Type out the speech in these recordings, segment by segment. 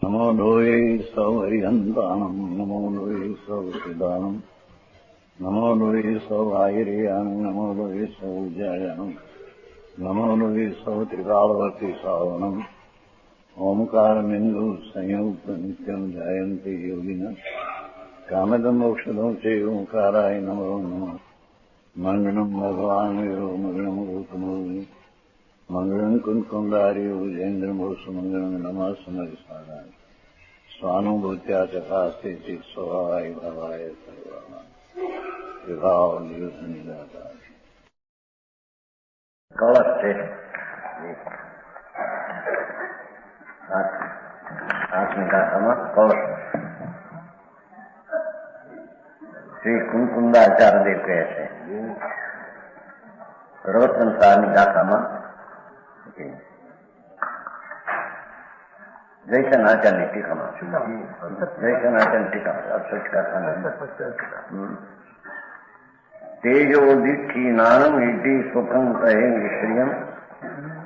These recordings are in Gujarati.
નમો લોહે સૌ હરિહંતાણમ નમો લોહે સૌ સિદ્ધાણમ નમો લોહે સૌ આયર્યાણમ નમો લોહે સૌ જયાણમ નમો લોહે સૌ ત્રિકાળવતી સાવણમ ઓમકારમિંદુ સંયુક્ત નિત્યમ જાયંતિ યોગિના કામદમોક્ષદો છે ઓંકારાય નમો નમઃ મંગળમ ભગવાન વીરો મંગળમ ગૌતમો મંગળમ કુંકુંડાર્યો જૈન્દ્રમોષ મંગળમ નમઃ સમરિસારાય સ્વાનુભૂત્યા ચકાસ્તે ચિત સ્વભાવાય ભાવાય સર્વાય વિભાવ નિયુદ્ધ નિરાકાર કળશ છે આઠમી ગાથામાં કળશ શ્રી કુંકુંદાચાર્યદેવ કહે છે સર્વત્ન સારની ગાથામાં જયસનાચાર્યની ટીકામાં જયસનાચાર્યની ટીકામાં અક્ષર ગાથા તેજો દીઠી નાનમ ઈઢી સુખમ કહે વિશ્રિયમ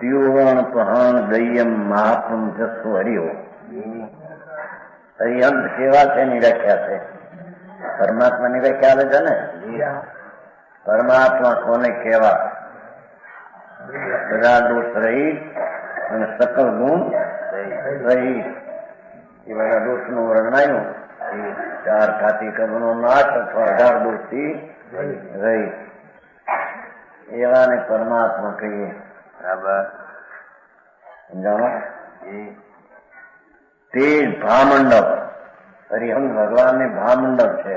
ત્યુવણ પહાણ દય્યમ મહાત્મ જસ્વ હરિઓ હરિયંત કેવા તેની વ્યાખ્યા છે પરમાત્માની વ્યાખ્યા આવે છે ને પરમાત્મા કોને કેવા બધા દોષ રહિત અને સકલ ગુણ રહિત એ બધા દોષનું વર્ણનાયું ચાર ખાતી કર્મનો નાશ અથવા 18 દોષથી રહિત એવાને પરમાત્મા કહીએ. બરાબર સમજાણો? તે ભામંડપ હરિહંસ ભગવાનની ભામંડપ છે,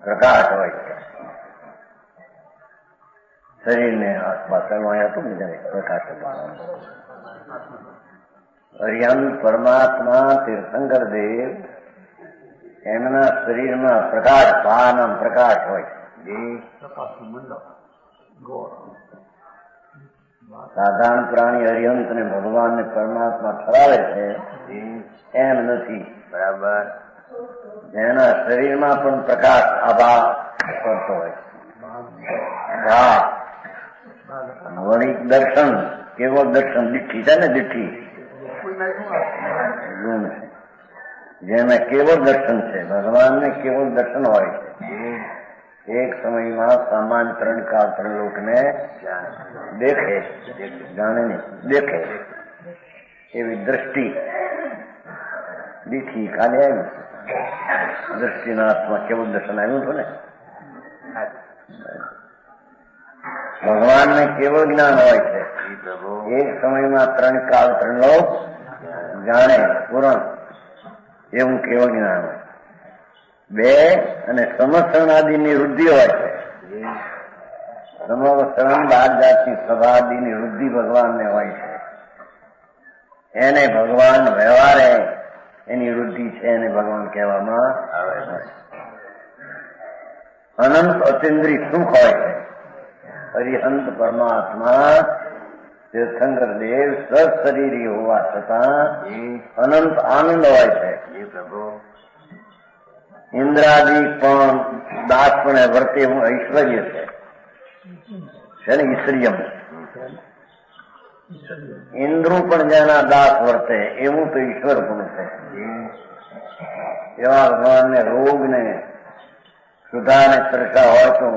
પ્રકાશ હોય છે શરીરને આસપાસ હતું ને પ્રકાશ. હરિહંસ પરમાત્મા તીર્થંકર દેવ એમના શરીરમાં પ્રકાશ ભાન પ્રકાશ હોય છે. સાધારણ પ્રાણી હરિહંસ ને ભગવાન ને પરમાત્મા ઠરાવે છે એમ નથી. બરાબર જેના શરીરમાં પણ પ્રકાશ આભા કરતો હોય વણિક દર્શન કેવો દર્શન દીઠી છે ને દીઠી જેમાં કેવો દર્શન છે ભગવાનને કેવો દર્શન હોય છે. એક સમયમાં સામાન્ય 3 કાળ 3 લોકને દેખે જાણે નહીં દેખે એવી દ્રષ્ટિ દીઠી કાલે આવી દ્રષ્ટિના હાથમાં કેવું દર્શન આવ્યું હતું ને. ભગવાનને કેવો જ્ઞાન હોય છે એક સમયમાં 3 કાળ 3 લોક જાણે પૂરણ એવું કેવો જ્ઞાન હોય. 2 અને સમસરણ આદિની વૃદ્ધિ હોય છે. સમસરણ 12 જાતની સભા આદિની વૃદ્ધિ ભગવાનને હોય છે. એને ભગવાન વ્યવહારે એની વૃદ્ધિ છે એને ભગવાન કહેવામાં આવે છે. અનંત અતિન્દ્રિય સુખ હોય છે. હરિહંસ પરમાત્મા તીર્થંકર દેવ સશરીરી હોવા છતાં અનંત આનંદ હોય છે. ઇન્દ્રાદિ પણ દાસ પણ વર્તે એવું ઐશ્વર્ય છે ને ઈશ્વર્યમ. ઇન્દ્રો પણ જેના દાસ વર્તે એવું તો ઈશ્વર પણ છે. એવા ભગવાનને રોગ ને સુધા ને તરસા હોય તો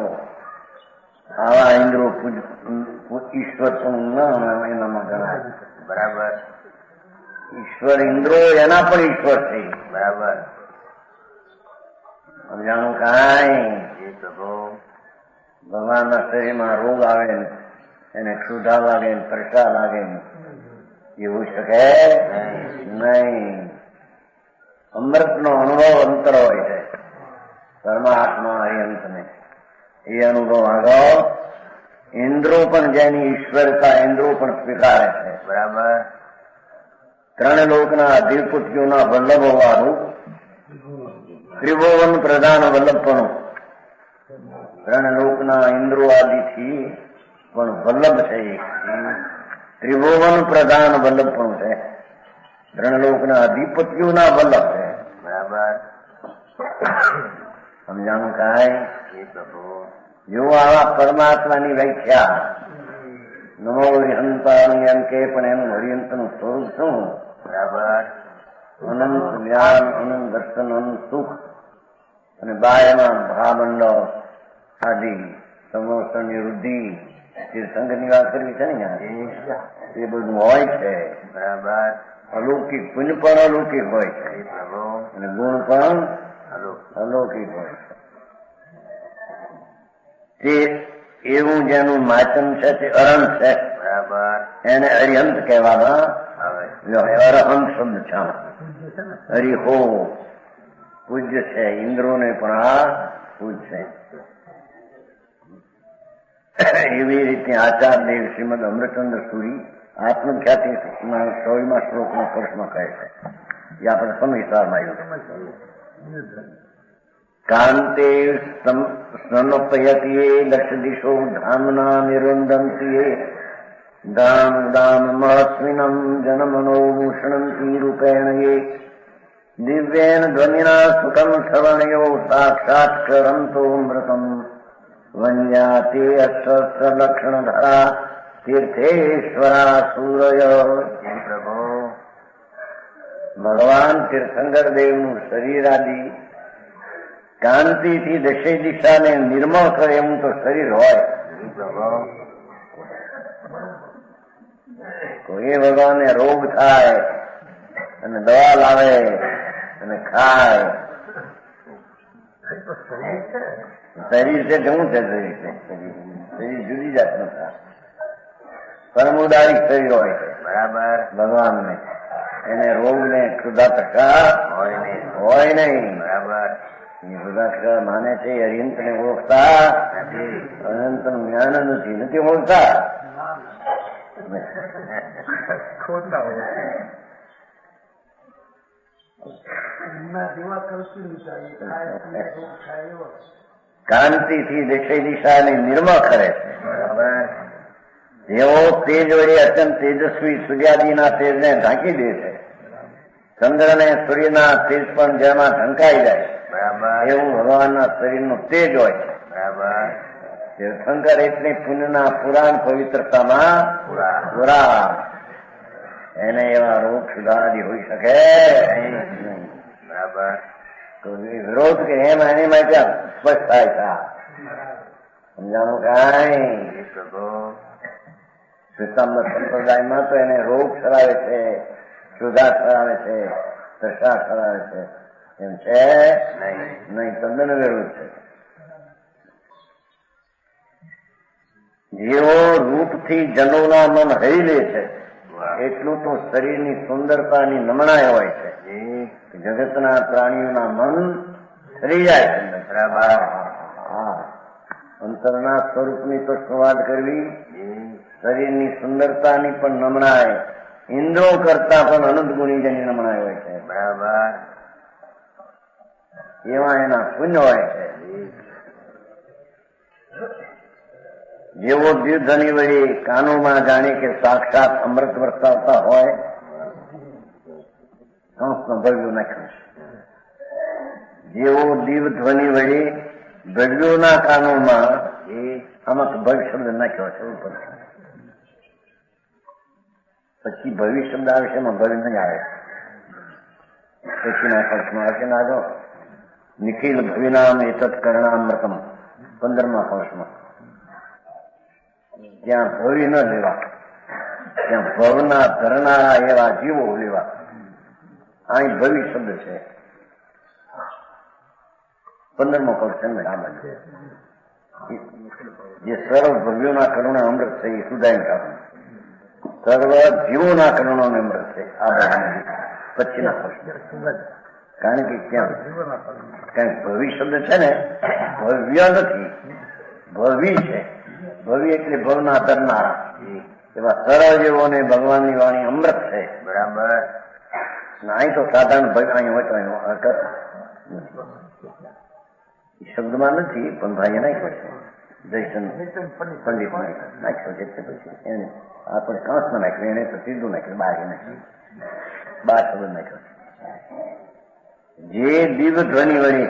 આવા ઇન્દ્રો ઈશ્વર પણ એનામાં ગણાય. બરાબર ઈશ્વર ઇન્દ્રો એના પણ ઈશ્વર છે. બરાબર સમજાણું? કાંઈ ભગવાનના શરીરમાં રોગ આવે ને એને ક્ષુધા લાગે ને તરસા લાગે ને એવું શકે નહીં. અમૃતનો અનુભવ અંતર હોય છે પરમાત્મા હરિહંસને એ અનુભવ આગળ ઇન્દ્રો પણ જેની ઈશ્વરતા ઇન્દ્રો પણ સ્વીકારે છે. બરાબર 3 લોકના અધિપતિઓના વલ્લભ હોવાનું ત્રિભુવન પ્રધાન વલ્લભપણું 3 લોકના ઇન્દ્રો આદિથી પણ વલ્લભ છે. ત્રિભુવન પ્રધાન વલ્લભપણું છે. 3 લોકના અધિપતિઓના વલ્લભ છે. બરાબર સમજાણું? કાંઈ જો આવા પરમાત્માની વ્યાખ્યા નમો હરિહંતાણી એમ કે પણ એનું હરિહંતનું સ્વરૂપ શું? બરાબર અનંત જ્ઞાન, અનંત દર્શન, અનંત સુખ અને બાહ્યમાં ભામંડળ આદિ સમોસણની વૃદ્ધિ તીર્થંકરની વાત કરવી છે ને એ બધું હોય છે. બરાબર. અલૌકિક પુણ્ય પણ અલૌકિક હોય છે અને ગુણ પણ અલૌકિક હોય છે. તે એવું જેનું માચન છે તે અરંત છે. બરાબર. એને અરિહંત કહેવામાં આવે. અરહંત શબ્દ છે. હરિહો પૂજ્ય છે. ઇન્દ્રોને પણ આ પૂજશે. એવી રીતે આચાર્યદેવ શ્રીમદ અમૃતચંદ્ર સુરી આત્મખ્યાતિ 16મા શ્લોકના ફર્સ્ટમાં કહે છે. એ આપણે સમયસારમાં આવ્યું. કાંતે સ્નપયતીએ લક્ષ દિશો ધામના નિરુંદંતીએ ધામ ધામ મહસ્વિનમ જનમનોભૂષણંતી રૂપેણયે દિવ્યેન ધ્વનિના સુખમ શ્રવણયો સાક્ષાત કરંતોમૃતમ વંજાતે અક્ષરલક્ષણધરા તીર્થેશ્વરા સૂરય. પ્રભુ ભગવાન તીર્થંકર દેવનું શરીર આદિ કાંતિથી દશે દિશાને નિર્મળ કરે એવું તો શરીર હોય. કોઈ ભગવાનને રોગ થાય અને દવા લાવે અને ખાય. શરીર છે જવું છે. શરીર જુદી જાતનું થાય. પરમુદારિક શરીર હોય છે. બરાબર. ભગવાનને એને રોગ ને ક્ષુધાતકા હોય નહીં. બરાબર. ક્ષુધાતકા માને છે અરિહંત ને ઓળખતા અનંત નું જ્ઞાન નથી ઓળખતા. કાંતિથી દેશે દિશાને નિર્મળ કરે છે. જેવો તેજ વડે અત્યંત તેજસ્વી સૂર્યાદિના તેજને ઢાંકી દે છે. ચંદ્ર ને સૂર્યના તેજ પણ જેમાં ઢંકાઈ જાય એવું ભગવાનના શરીરનું તેજ હોય છે. બરાબર. તીર્થંકર એટલે પુણ્યના પુરાણ પવિત્રતામાં પુરા. એને એવા રોગ સુધારી હોઈ શકે નહીં. બરાબર. તો વિરોધ કે એમ એની માટે સ્પષ્ટ થાય છે. સમજાણું કાંઈ શ્વેતાંબર સંપ્રદાયમાં તો એને રોગ સરાવે છે, સુધા સરાવે છે, તૃષા સરાવે છે. એમ છે નહીં. તદ્દન વિરોધ છે. જેવો રૂપથી જનોના મન હરી લે છે એટલું તો શરીરની સુંદરતાની નમણાઈ હોય છે. જગતના પ્રાણીઓના મન હરી જાય છે. અંતરના સ્વરૂપની તો શું વાત કરવી. શરીરની સુંદરતાની પણ નમણાઈ ઇન્દ્રો કરતા પણ અનંત ગુણી જેની નમણાઈ હોય છે. બરાબર. એવા એના પુણ્ય હોય છે. જેવો દ્યુધની વળી કાનોમાં જાણે કે સાક્ષાત અમૃત વરસાવતા હોય કંસનો ભવ્યું નાખ્યું છે. જેવો દીવ ધ્વનિ વળી ભવ્યોના કાનોમાં આમાં ભવ્ય શબ્દ નાખ્યો છે. પછી ભવ્ય શબ્દ આવે છે એમાં ભવ્ય નહીં આવે. પછીના કલ્પમાં આવશે ના જો નિખિલ ભવ્યનામ એતત કરણામૃતમ 15મા કલ્પમાં ત્યાં ભવ્ય ન લેવા, ત્યાં ભવના ધરનારા એવા જીવો લેવા. અહીં ભવ્ય શબ્દ છે. 15મો કલ્પ છે. જે સર્વ ભવ્યોના કરુણા અમૃત છે એ સુધાય કારણ સર્વ જીવોના કરુણાનું અમૃત છે. આ પછીના કલ્પ કારણ કે ત્યાં ભવ્ય શબ્દ છે ને ભવ્ય નથી, ભવ્ય છે. ભવ્ય એટલે ભવના ધરનારા એવા સરળ જેવોને ભગવાનની વાણી અમૃત છે. બરાબર. અહીં તો સાધારણ ભવ્ય અહીં હોય તો એનો અર્થ શબ્દમાં નથી પણ ભાઈએ નાખ્યો છે. જયસન પંડિત નાખ્યો છે. પછી એને આપણે કાંસમાં નાખ્યું, એને તો સીધું નાખ્યું, બહાર નાખ્યું, 12 શબ્દ નાખ્યો છે. જે દિવ્ય ધ્વનિ વળી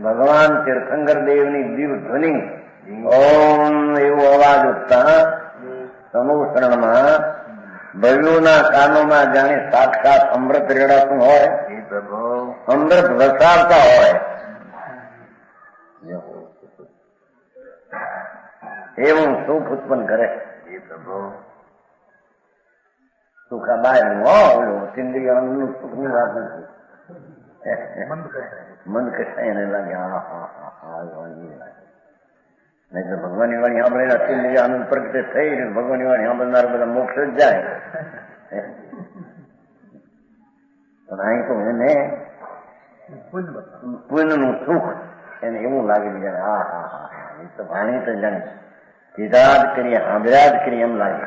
ભગવાન તીર્થંકર દેવની દિવ્ય ધ્વનિ ઓમ એવો અવાજ ઉઠતા સમૂહકરણમાં ભવ્યોના કાનોમાં જાણે સાક્ષાત અમૃત રેડાતું હોય, અમૃત વસાવતા હોય એવું સુખ ઉત્પન્ન કરે. સુખ આ બાયનું ઓલું ઇન્દ્રિયનું સુખની વાત નથી. મન કસાય એને લાગે હા હા હા હા લાગે. નહીં તો ભગવાનની વાણી સાંભળેલા ઇન્દ્રિય આનંદ પ્રગટે થઈ ને ભગવાનની વાણી સાંભળનાર બધા મોક્ષ જ જાય. પણ અહીં તો એને પુણ્યનું સુખ એને એવું લાગે બીજાને હા હા હા એ તો ભાણી તો જાણે સીધા જ કરીએ સાંભળ્યા જ કરીએ એમ લાગે.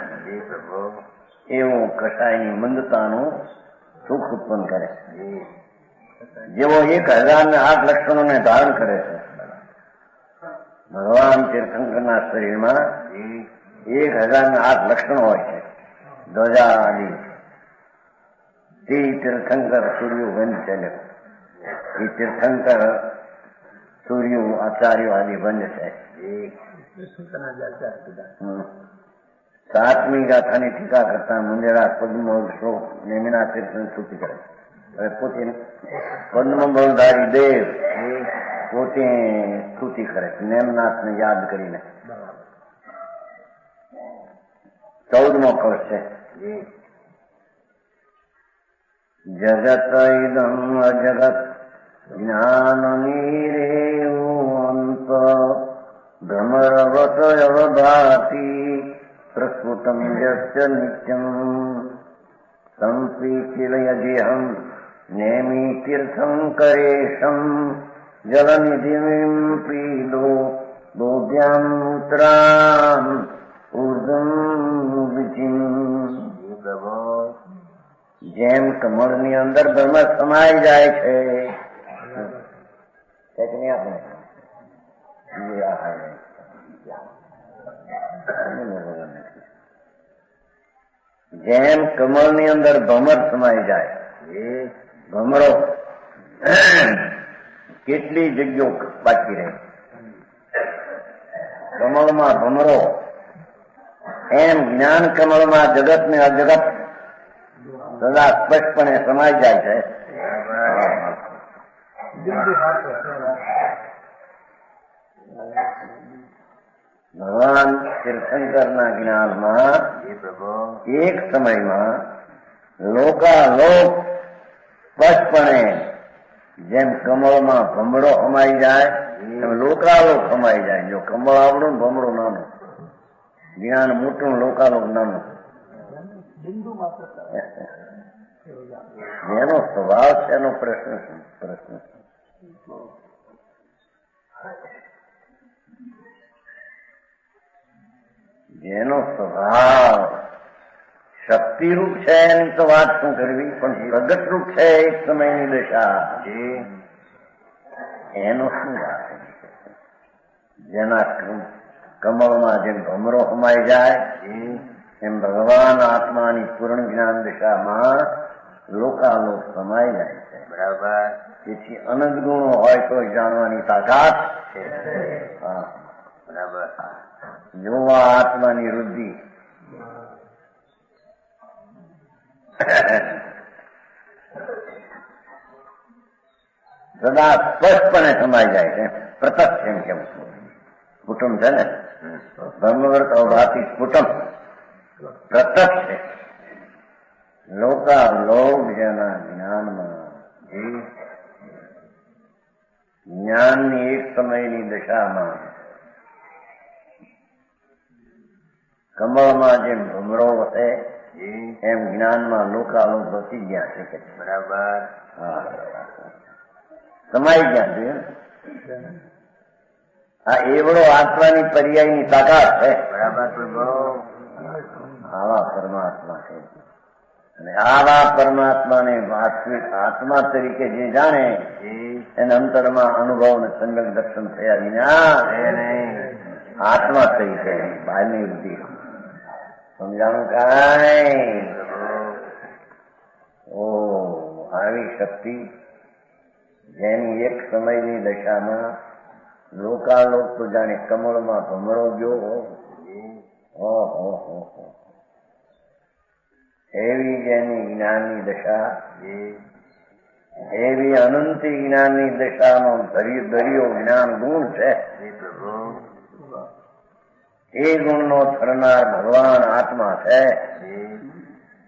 એવું કસાયની મંદતાનું સુખ ઉત્પન્ન કરે. જેવો 1008 લક્ષણોને ધારણ કરે છે ભગવાન તીર્થંકરના શરીરમાં 1008 લક્ષણો હોય છે. ધ્વજા આદિ તે તીર્થંકર સૂર્યો વંશ છે. એ તીર્થંકર સૂર્યો આચાર્યો આદિ વંશ છે. 7મી ગાથાની ટીકા કરતા મુંજરા પદ્મ શ્લોક નેમિના તીર્થની સ્તુતિ કરે. હવે પોતે પદ્મબળધારી દેવ પોતે સ્તુતિ કરે નેમનાથને યાદ કરીને. 14મો કળશ છે. જગત ઇદમ અજગત જ્ઞાન નીરેવંત ભ્રમરવત અવભાતિ પ્રસ્ફુટમ યસ્ય નિત્યમ સંપ્રીતિલયજેહમ નેમી તીર્થંકરેશમ જલનિધિમ પીડો બોધ્યામ ઉત્તરામ ઉર્ધમ વિચિમ. જેમ કમળની અંદર બ્રહ્મ સમાઈ જાય છે જેમ કમળની અંદર ભમર સમાઈ જાય. ભમરો કેટલી જગ્યાઓ બાકી રહે કમળમાં ભમરો એમ જ્ઞાન કમળમાં જગત ને અજગત સદા સ્પષ્ટપણે સમાઈ જાય છે. ભગવાન તીર્થંકરના જ્ઞાનમાં એક સમયમાં લોકાલોક સ્પષ્ટપણે જેમ કમળમાં ભમરો સમાઈ જાય એમ લોકાલોક સમાઈ જાય. જો કમળ આવડું ને ભમરો નાનું, જ્ઞાન મોટું લોકાલોક નાનું. એનો સ્વભાવ છે એનો પ્રશ્ન જેનો સ્વભાવ શક્તિરૂપ છે એની તો વાત શું કરવી, પણ પ્રગટરૂપ છે એક સમયની દશા એનો શું વાત. જેના કમળમાં જેમ ભમરો સમાઈ જાય એમ ભગવાન આત્માની પૂર્ણ જ્ઞાન દિશામાં લોકાલોક સમાઈ જાય છે. બરાબર. તેથી અનંત ગુણો હોય તો જાણવાની તાકાત છે. હા બરાબર. જોવા આત્માની વૃદ્ધિ સદા સ્પષ્ટપણે સમાઈ જાય છે. પ્રત્યક્ષ એમ કેવું સ્ફુટમ છે ને બ્રહ્મવર્ત અવભાતિ સ્ફુટમ પ્રત્યક્ષ છે. લોકાલોક જેના જ્ઞાનમાં જ્ઞાનની એક સમયની દશામાં કમળમાં જેમ ભમરો વસે એમ જ્ઞાનમાં લોકાલોક વસી ગયા છે. બરાબર. હા સમાઈ ગયા છે. આ એવડો આત્માની પર્યાયની તાકાત છે. બરાબર. આવા પરમાત્મા છે અને આવા પરમાત્માને વાસ્તવિક આત્મા તરીકે જે જાણે એને અંતરમાં અનુભવ અને સંગત દર્શન થયા વિના આત્મા તરીકે બહારની વૃદ્ધિ સમજાણું કાંઈ. ઓ આવી શક્તિ જેની એક સમયની દશામાં લોકાલોક તો જાણે કમળમાં ભમરો ગયો. એવી જેની જ્ઞાનની દશા, એવી અનંતી જ્ઞાનની દશાનો દરિયો જ્ઞાન ગુણ છે. એ ગુણનો થરનાર ભગવાન આત્મા છે.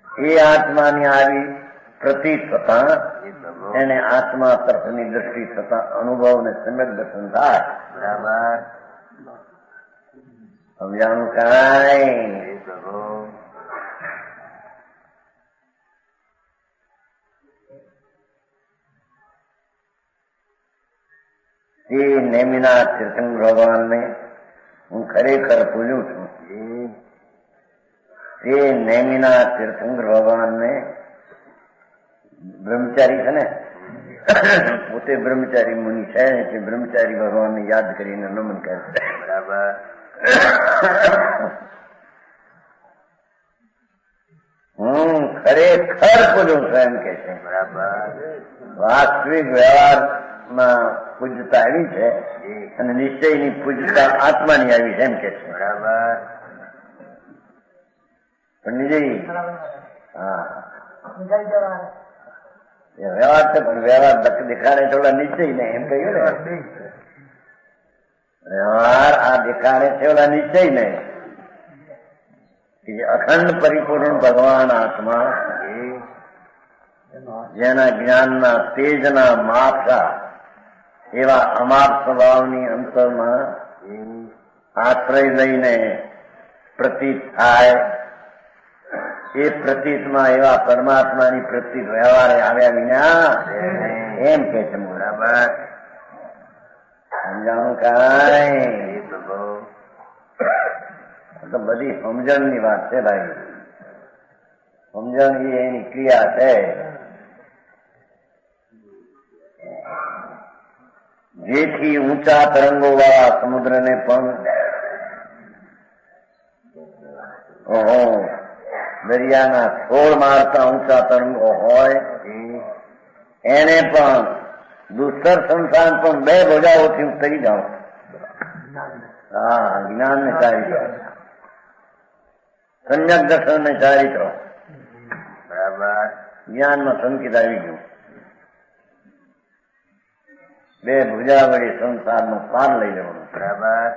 એ આત્માની આવી પ્રતીત થતા એને આત્મા તરફની દ્રષ્ટિ થતા અનુભવ ને સમ્યક દર્શન થાય. બરાબર સમજાણું કાંઈ? એ નેમિના તીર્થંકર ભગવાનને હું ખરેખર પૂજું છું. એ નેમિના તીર્થંકર ભગવાનને બ્રહ્મચારી છે ને, પોતે બ્રહ્મચારી મુનિ છે કે બ્રહ્મચારી ભગવાનને યાદ કરીને નમન કરે છે. બરાબર હું ખરેખર પૂજું છું એમ કે છે. બરાબર વાસ્તવિક વ્યવહારમાં પૂજતા આવી છે અને નિશ્ચયની પૂજતા આત્માની આવી છે એમ કે છે. બરાબર પંડિતજી, હા વ્યવહાર છે પણ વ્યવહાર દેખાડે થોડા નિશ્ચય ને એમ કહ્યું ને. વ્યવહાર આ દેખાડે છે ઓલા નિશ્ચય ને. અખંડ પરિપૂર્ણ ભગવાન આત્મા જેના જ્ઞાનના તેજના માપા એવા અમાપ સ્વભાવની અંતરમાં આશ્રય લઈને પ્રતીત થાય. એ પ્રતીતમાં એવા પરમાત્માની પ્રતીત વ્યવહારે આવ્યા વિના એમ કે છે. બરાબર સમજાણું કાંઈ? તો બધી સમજણની વાત છે ભાઈ. સમજણ એ એની ક્રિયા છે. જેથી ઊંચા તરંગો વાળા સમુદ્રને પણ દરિયાના 16 મારતા ઊંચા તરંગો હોય એને પણ દુસ્તર સંસાર પણ 2 ભોજાઓથી હું તરી જાઉં. હા, જ્ઞાન ને ચારિત્ર, સમ્યક દર્શન ને ચારિત્ર. બરાબર જ્ઞાનમાં સંકેત આવી ગયું. 2 ભુજા વળી સંસારનો પાર લઈ લેવાનો. બરાબર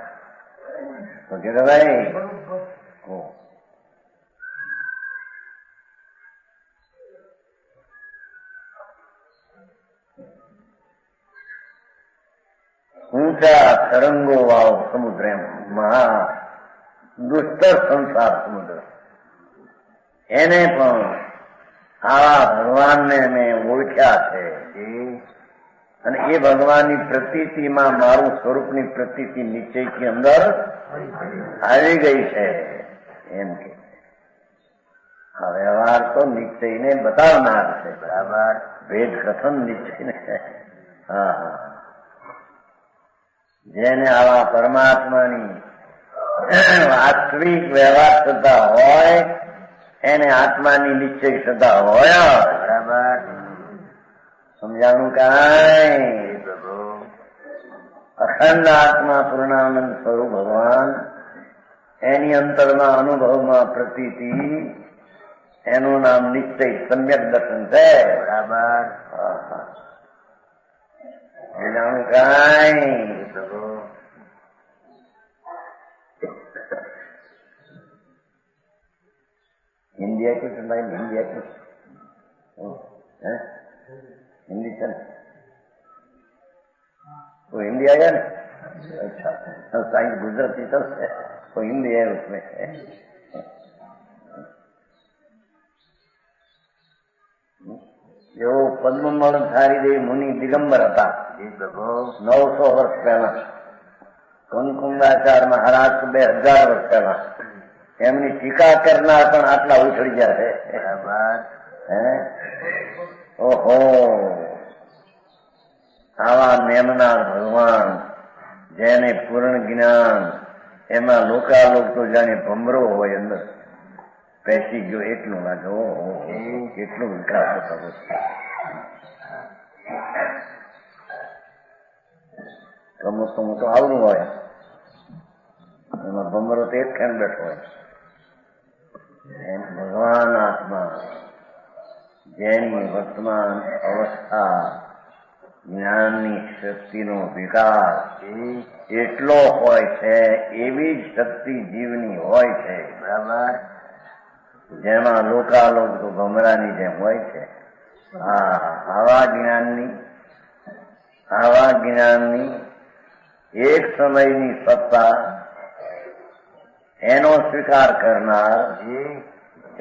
તો કે ભાઈ ઊંચા તરંગો વાળો સમુદ્ર એમ મહા દુસ્તર સંસાર સમુદ્ર એને પણ આવા ભગવાનને મેં ઓળખ્યા છે અને એ ભગવાનની પ્રતીતિમાં મારું સ્વરૂપની પ્રતીતિ નિશ્ચયથી અંદર આવી ગઈ છે એમ કે. આ વ્યવહાર તો નિશ્ચયને બતાવનાર છે. બરાબર ભેદ કથન નિશ્ચયને. હા હા, જેને આવા પરમાત્માની વાસ્તવિક વ્યવહાર થતા હોય એને આત્માની નિશ્ચય થતા હોય. બરાબર સમજાણું કાંઈ? અખંડ આત્મા પૂર્ણાનંદ સ્વરૂપ ભગવાન એની અંતરના અનુભવમાં પ્રતીતિ એનું નામ નિશ્ચય સમ્યક દર્શન છે. બરાબર સમજાણું કાંઈ? હિન્દી આપ્યું છે ભાઈ? હિન્દી આપ્યું? હિન્દી છે ને? तो हिंदी आया ना? अच्छा साइंस गुजराती चलते तो हिंदी है उसमें. जो પદ્મમલ ધારીદેવ મુનિ દિગંબર હતા 900 વર્ષ પહેલા, કંકુંડાચાર મહારાજ 2000 વર્ષ પહેલા, એમની ટીકા કરનાર પણ આટલા ઉછળી ગયા છે. ઓહો, આવા નેમનાર ભગવાન જેને પૂર્ણ જ્ઞાન એમાં લોકાલોક તો જાણે ભમરો હોય અંદર પેસી ગયો એટલું લાગે. કેટલું વિકાસ થતો છે. તો મોટો આવડું હોય એમાં ભમરો તો એક ખેણ બેઠો હોય. ભગવાન આત્મા જેની વર્તમાન અવસ્થા જ્ઞાનની શક્તિનો વિકાસ એટલો હોય છે એવી જ શક્તિ જીવની હોય છે. બરાબર. જેમાં લોકાલોક તો ભમરાની જેમ હોય છે. આવા જ્ઞાનની એક સમયની સત્તા એનો સ્વીકાર કરનાર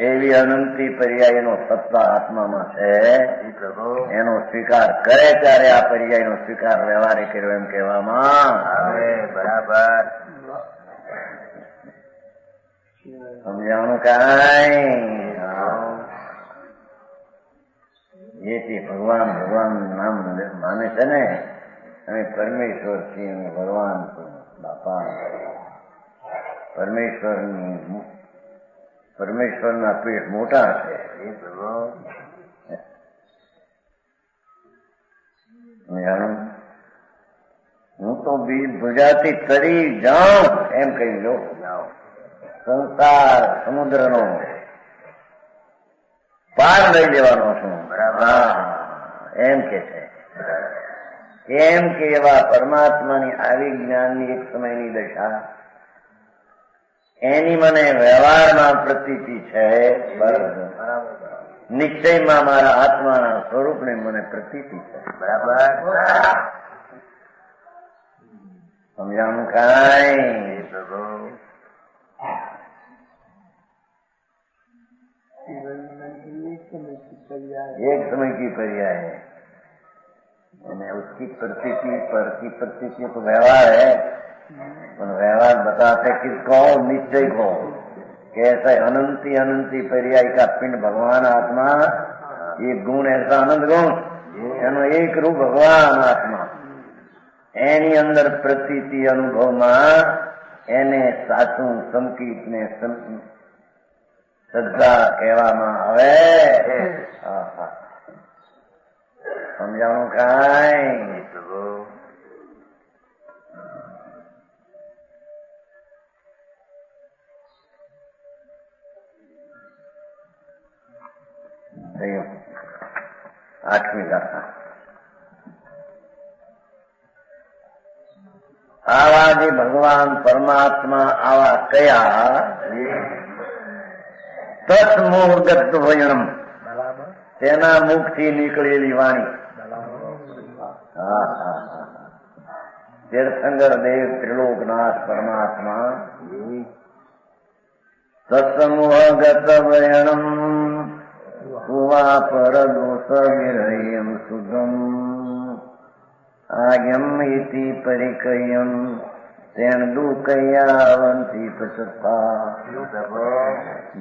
એવી અનંતી પર્યાયનો સત્તા આત્મામાં છે. એનો સ્વીકાર કરે ત્યારે આ પર્યાયનો સ્વીકાર વ્યવહારે કર્યો એમ કહેવામાં આવે. બરાબર. સમજાણું કાંઈ? જેથી ભગવાન નામ માને છે ને, અમે પરમેશ્વર છીએ, ભગવાન બાપા પરમેશ્વરના પેટ મોટા છે. હું તો ભુજાથી તરી જાઉં એમ કહી લો. સંસાર સમુદ્રનો પાર લઈ લેવાનો છું. એમ કે છે. એમ કે એવા પરમાત્માની આવી જ્ઞાનની એક સમયની દશા એની મને વ્યવહારમાં પ્રતીતિ છે. નિશ્ચયમાં મારા આત્માના સ્વરૂપને મને પ્રતીતિ છે. બરાબર. સમજાણું કાંઈ? एक समय की पर्याय है, उसकी प्रतीति पर की प्रतीति तो व्यवहार है, पर व्यवहार बताते किसको? निश्चय को. कैसे अनंती पर्याय का पिंड भगवान आत्मा, एक गुण ऐसा अनंत गुण, એનો એક રૂપ ભગવાન આત્મા, એની અંદર પ્રતીતિ અનુભવમાં એને સાચું સંકિત ને શ્રદ્ધા કહેવામાં આવે. સમજાણું કાંઈ? આઠમી ગાથા. આવા જે ભગવાન પરમાત્મા આવા કયા તત્મોગત વયણમ, તેના મુખથી નીકળેલી વાણી. તીર્થંકર દેવ ત્રિલોકનાથ પરમાત્મા તત્સમૂહગત વયણમ કુવા પર દોષ વિરયમ સુગમ આગમ ઇતિ પરિકયમ તેણ દુઃખયાવંતી પચતા.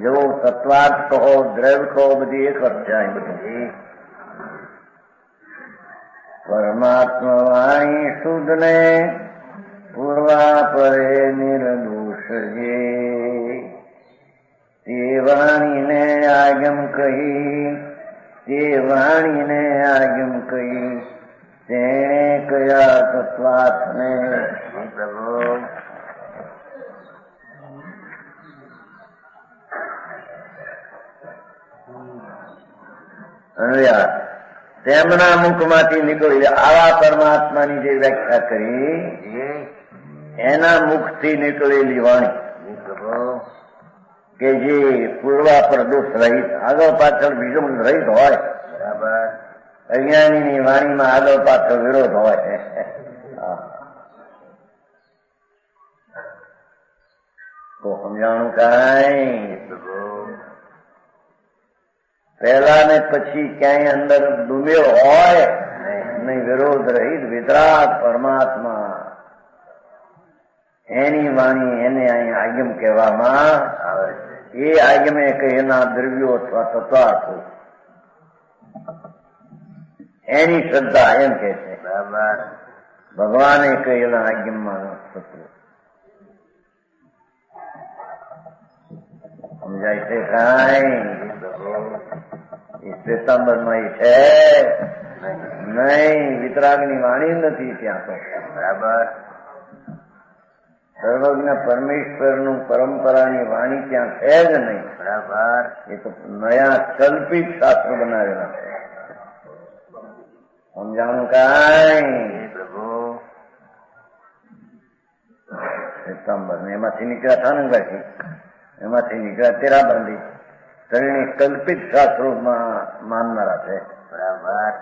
જો તત્વાર્થ કહો, દ્રવ્ય કહો, બધી એક અર્થાય. બધી પરમાત્મા વાણી શુદ્ધ ને પૂર્વા પરે નિર્દોષ જે તે વાણીને આગમ કહી, તે વાણીને આગમ કહી તેણે કયા તત્વાર્થને તેમના મુખમાંથી નીકળી આવા પરમાત્માની જે વ્યાખ્યા કરી એના મુખથી નીકળેલી વાણી કે જે પૂર્વા પર દોષ રહિત, આગળ પાછળ બીજો રહિત હોય. બરાબર. અજ્ઞાનીની વાણીમાં આગળ પાછળ વિરોધ હોય. તો સમજાણું કાંઈ? પહેલા ને પછી ક્યાંય અંદર ડૂબ્યો હોય નહીં. વિરોધ રહિત વિતરાગ પરમાત્મા, એની વાણી એને અહીં આગમ કહેવામાં આવે છે. એ આગમે કહેના દ્રવ્યો અથવા તત્વાર્થો એની શ્રદ્ધા એમ કે છે. બરાબર. ભગવાને કહેલા આગમમાં તત્વો સમજાય છે કાંઈ? શ્વેતાંબરમાં છે નહીં. વિતરાગની વાણી નથી ત્યાં તો. બરાબર. સર્વજ્ઞ પરમેશ્વરનું પરંપરાની વાણી ત્યાં છે જ નહીં. બરાબર. એ તો નયા કલ્પિત શાસ્ત્ર બનાવેલા છે. સમજાણું કાંઈ પ્રભુ સિતંબર ને એમાંથી નીકળ્યા થાનંગાથી, એમાંથી નીકળ્યા તેરાબંધી, ત્રણેય કલ્પિત શાસ્ત્રોમાં માનનારા છે. બરાબર.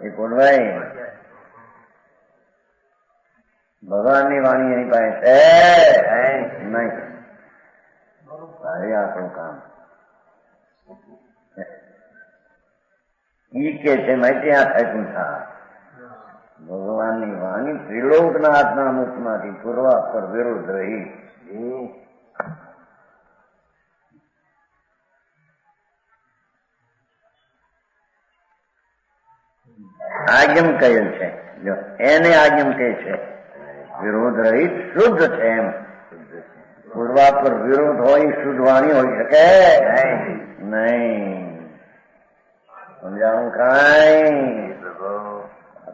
એ બોલવાય ભગવાનની વાણી એની પાસે છે નહીં. આપણું કામ ઈ કે છે માહિતી આ થાય થા ભગવાનની વાણી ત્રિલોકના હાથના મુખમાંથી પૂર્વા પર વિરુદ્ધ રહી. આજ્ઞમ કહેલ છે, જો એને આજ્ઞમ કહે છે વિરોધ રહિત શુદ્ધ છે. એમ પૂર્વા પર વિરોધ હોય શુદ્ધ વાણી હોઈ શકે નહીં. સમજાવું કાંઈ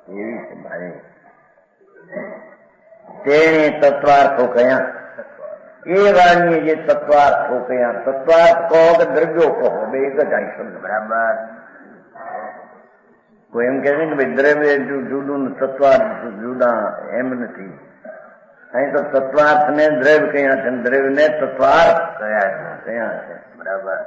એવી છે ભાઈ. તેને તત્વાર્થો કયા એ વાણીએ જે તત્વાર્થો કયા. તત્વાર્થ કહો કે દ્રવ્યો કહો, બે એક જ આવી શબ્દ. બરાબર. કોઈ એમ કે છે કે ભાઈ દ્રવ્ય જુદું તત્વાર્થ જુદા, એમ નથી. અહીં તો તત્વાર્થ ને દ્રવ્ય કયા છે, દ્રવ્ય ને તત્વાર્થ કયા છે. બરાબર.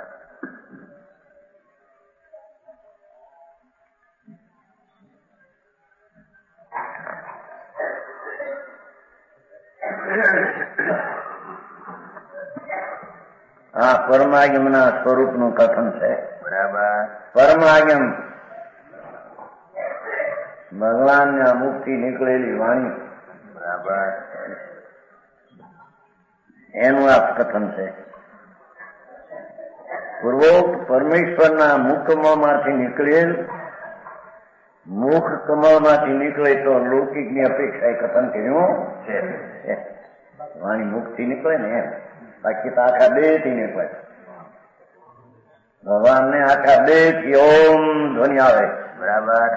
આ પરમાગમના સ્વરૂપનું કથન છે. બરાબર. પરમાગમ ભગવાનના મુખથી નીકળેલી વાણી. બરાબર. એનું આ કથન છે. પૂર્વોક્ત પરમેશ્વરના મુખ કમળમાંથી નીકળેલ, મુખ કમળમાંથી નીકળે તો લૌકિકની અપેક્ષા એ કથન કર્યું છે. વાણી મુખથી નીકળે ને એમ, બાકી તો આખા દેહ થી નીકળે. ભગવાનને આખા દેહ થી ઓમ ધ્વનિ આવે. બરાબર.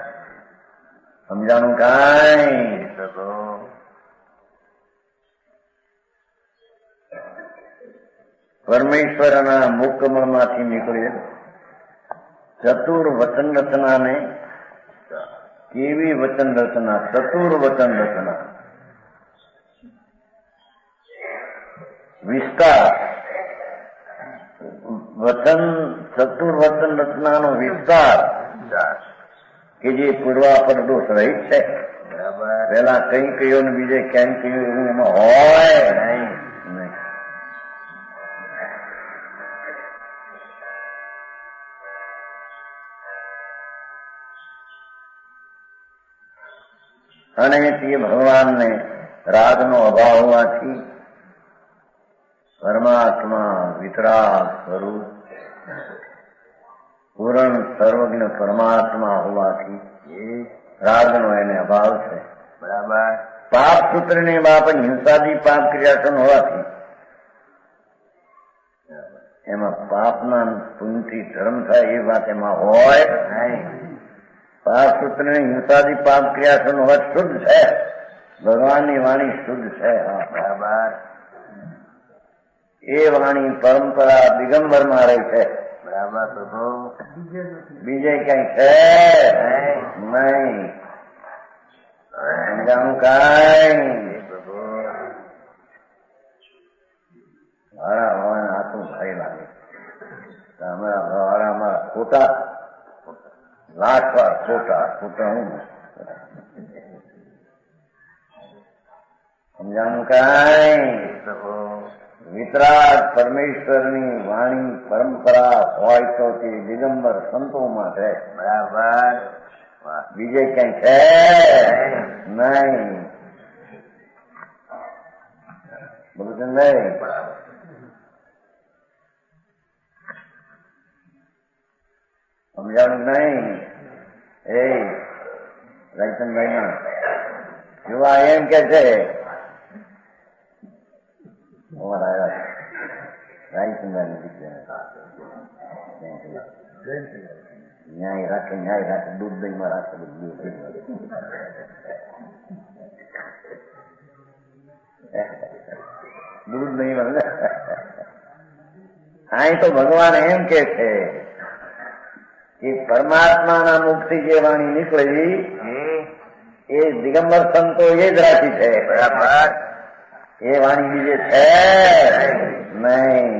સમજાણું કાંઈ પરમેશ્વરના મુખ કમળમાંથી નીકળે ચતુર વચન રચનાને. કેવી વચન રચના? ચતુર વચન રચના. વિસ્તાર વચન, ચતુર વચન રચનાનો વિસ્તાર કે જે પૂર્વાપર દોષ રહિત છે. બરાબર. પેલા કઈ કહ્યું ને બીજે ક્યાંય કહ્યું એવું એમાં હોય નહીં. અને તે ભગવાનને રાગનો અભાવ હોવાથી, પરમાત્મા વિતરાગ સ્વરૂપ પૂર્ણ સર્વજ્ઞ પરમાત્મા હોવાથી રાગનો એને અભાવ છે. બરાબર. પાપ સૂત્રની બાપ હિંસાદી પાપ ક્રિયાસન હોવાથી એમાં પાપના પુણ્યથી ધર્મ થાય એ વાત એમાં હોય નહીં. પાપ સૂત્રની હિંસાદી પાપ ક્રિયાસન હોવા શુદ્ધ છે. ભગવાનની વાણી શુદ્ધ છે. બરાબર. એ વાણી પરંપરા દિગંબરમાં રહી છે. બરાબર. પ્રભુ બીજે ક્યાંય છે નહીં. સમજાણું કાંઈ પ્રભુ? મારા ભગવાન આટલું ભાઈ લાગે. અમારા ખોટા લાખ વાર ખોટા ખોટા હું. સમજાણું કાંઈ પ્રભુ? વિતરાગ પરમેશ્વરની વાણી પરંપરા હોય તો તે દિગંબર સંતોમાં છે. બરાબર. બીજે ક્યાંય છે નહીં. બધું નહીં. સમજાણું નહીં? એ રાયચંદભાઈ ના યુવા એમ કે છે ન્યાય રાખે દૂધ દહીંમાં રાખે બધું. દૂધ નહીં મળે. અહીં તો ભગવાન એમ કે છે કે પરમાત્માના મુખથી જે વાણી નીકળી એ દિગંબર સંતો એ જ રાખી છે. બરાબર. એ વાણી બીજે છે નહીં.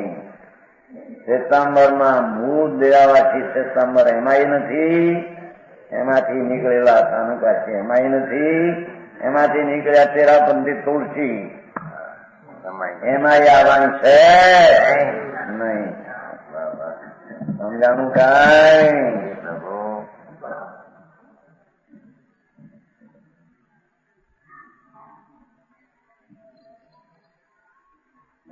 શ્વેતાંબરમાં ભૂત દેવાથી શ્વેતાંબર એમાંય નથી, એમાંથી નીકળેલા સાનુકા છે એમાંય નથી, એમાંથી નીકળ્યા તેરાપંથી તુલસી એમાંય આ વાણી છે નહીં. સમજાણું કાંઈ?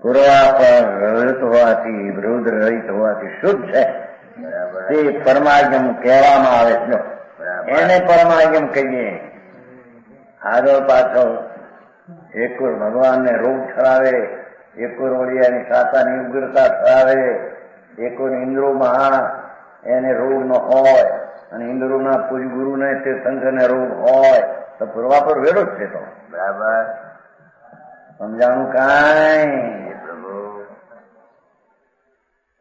પૂર્વા પર રહિત હોવાથી, વૃદ્ધ રહિત હોવાથી શુદ્ધ છે તે પરમાગમ કહેવામાં આવે છે. એને પરમાગમ કહીએ. આગળ પાછળ એકોર ભગવાનને રોગ ઠરાવે, એકોર વળિયાની સાતાની ઉગ્રતા ઠરાવે, એકોર ઇન્દ્રોમાં એને રોગ ન હોય અને ઇન્દ્રોના પૂજ ગુરુને તીર્થંકરને રોગ હોય તો પૂર્વા પર વેડો જ છે. તો બરાબર. સમજાણું કાંઈ?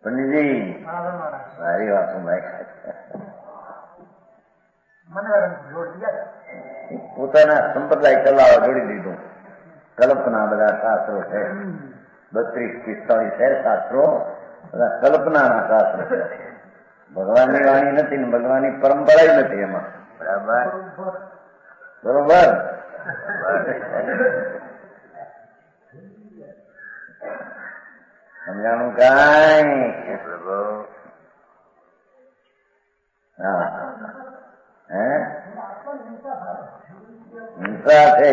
પંડિતજી સારી વાત ભાઈ. પોતાના સંપ્રદાય ચલાવવા જોડી દીધું. કલ્પના બધા શાસ્ત્રો છે, 32-45 છે શાસ્ત્રો, બધા કલ્પનાના શાસ્ત્રો છે. ભગવાનની વાણી નથી ને ભગવાનની પરંપરા નથી એમાં. બરાબર. બરોબર. સમજાણું કાંઈ? હા હિંસા છે.